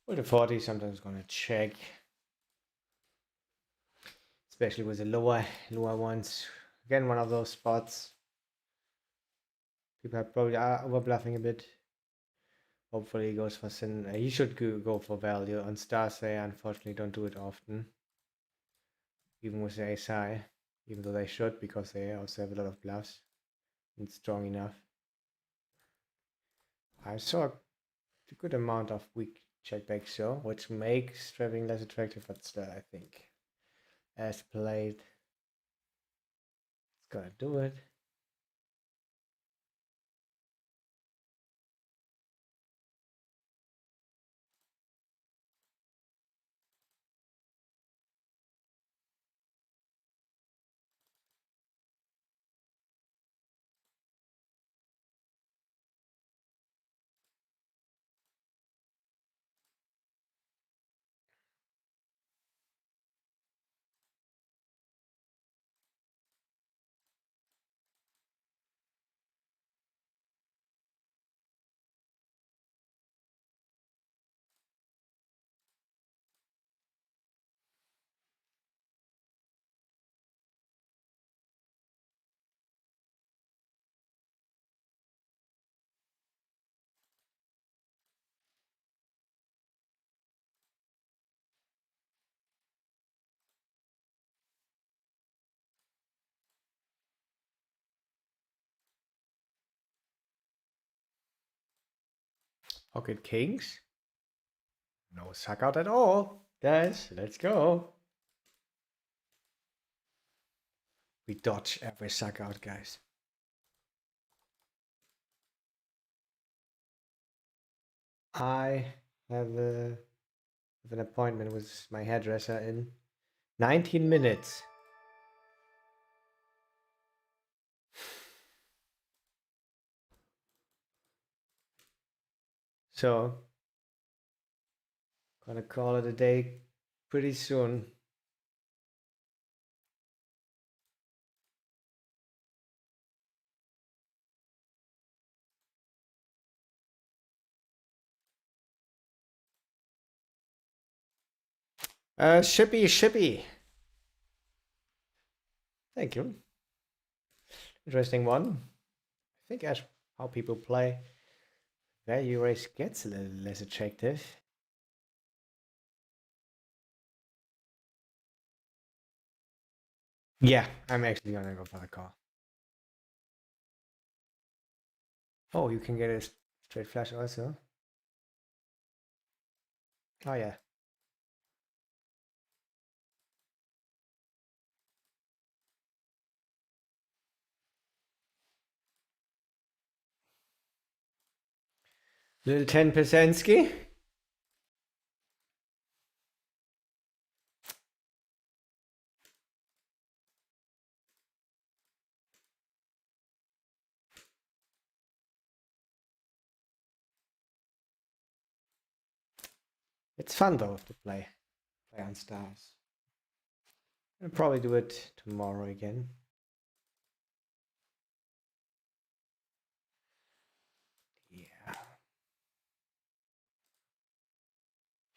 Well, the 40 sometimes gonna check, especially with the lower ones. Again, one of those spots. People are probably over bluffing a bit. Hopefully he goes for sin. He should go for value. On stars they unfortunately don't do it often. Even with the ace high. Even though they should, because they also have a lot of bluffs. and strong enough. I saw a good amount of weak checkback show, which makes traveling less attractive, but still, I think as played, it's gonna do it. Pocket kings. No suck out at all. Guys, let's go. We dodge every suck out, guys. I have an appointment with my hairdresser in 19 minutes. So, gonna call it a day pretty soon. Shippy. Thank you. Interesting one. I think as how people play, value race gets a little less attractive. Yeah, I'm actually gonna go for the call. Oh, you can get a straight flush also. Oh yeah. Little 10% ski. It's fun though to play on stars. I'll probably do it tomorrow again. Yeah.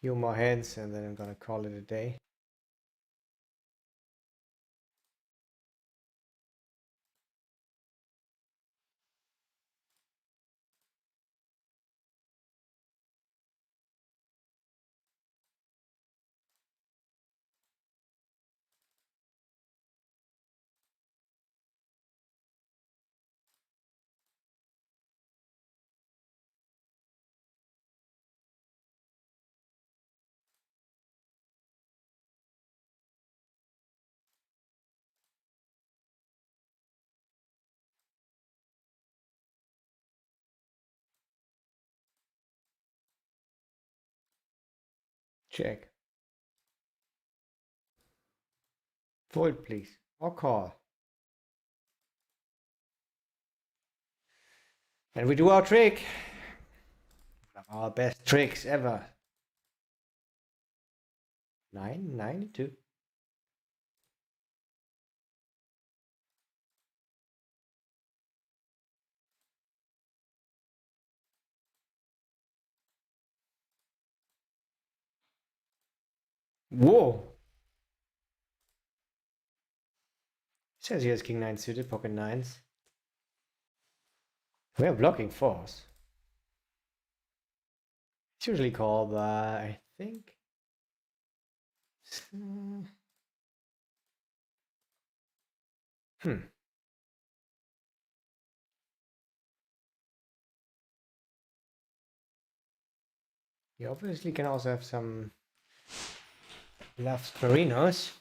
Few more hands and then I'm gonna call it a day. Check. Fold, please. Or call. And we do our trick. One of our best tricks ever. 992. Whoa. Says he has king 9 suited, pocket 9s. We are blocking 4s. It's usually called, but I think. Hmm. You obviously can also have some bluffed merinos.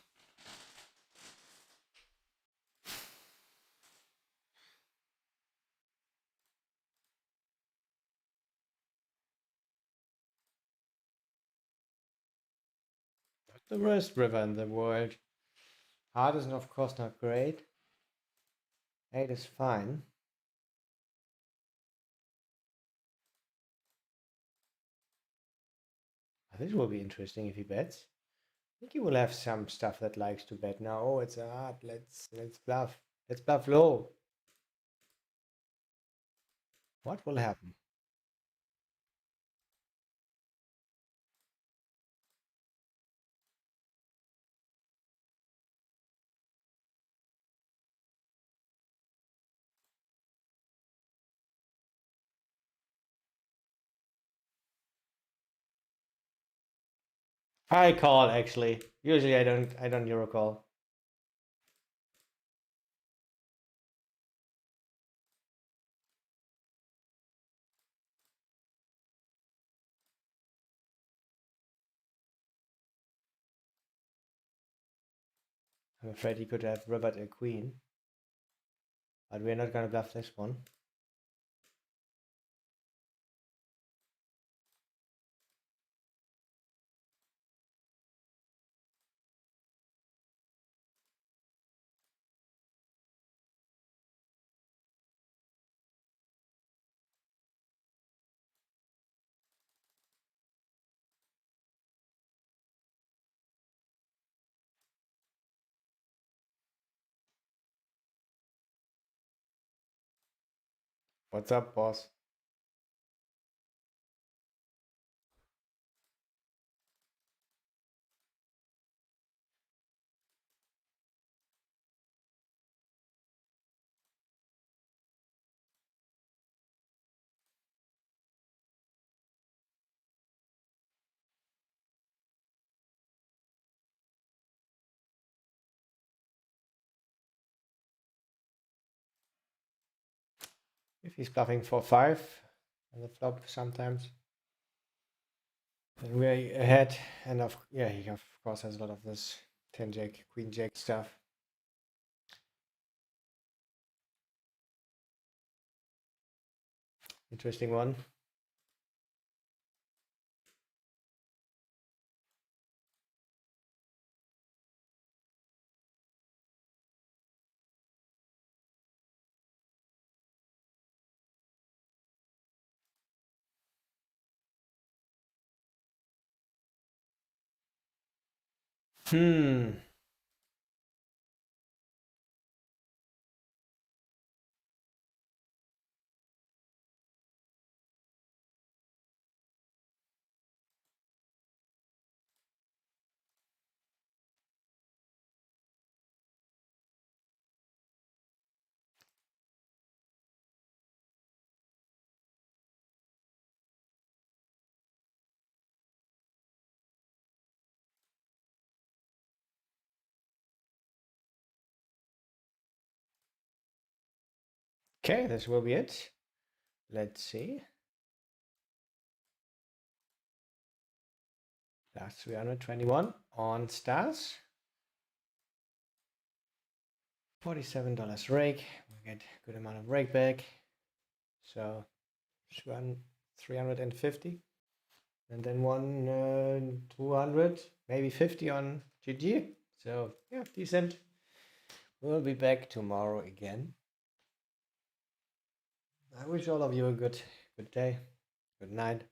Not the worst river in the world. Heart is of course not great. 8 is fine. This will be interesting if he bets. I think he will have some stuff that likes to bet now. Oh, it's a heart. Let's bluff. Let's bluff low. What will happen? I call actually. Usually I don't Euro call. I'm afraid he could have rivered a queen. But we're not gonna bluff this one. What's up, boss? If he's bluffing for 5 on the flop sometimes, then we're ahead. And he of course has a lot of this 10 jack, queen jack stuff. Interesting one. Hmm. Okay, this will be it. Let's see. Last 321 on stars. $47 rake. We get a good amount of rake back. So 350. And then 200, maybe 50 on GG. So yeah, decent. We'll be back tomorrow again. I wish all of you a good day, good night.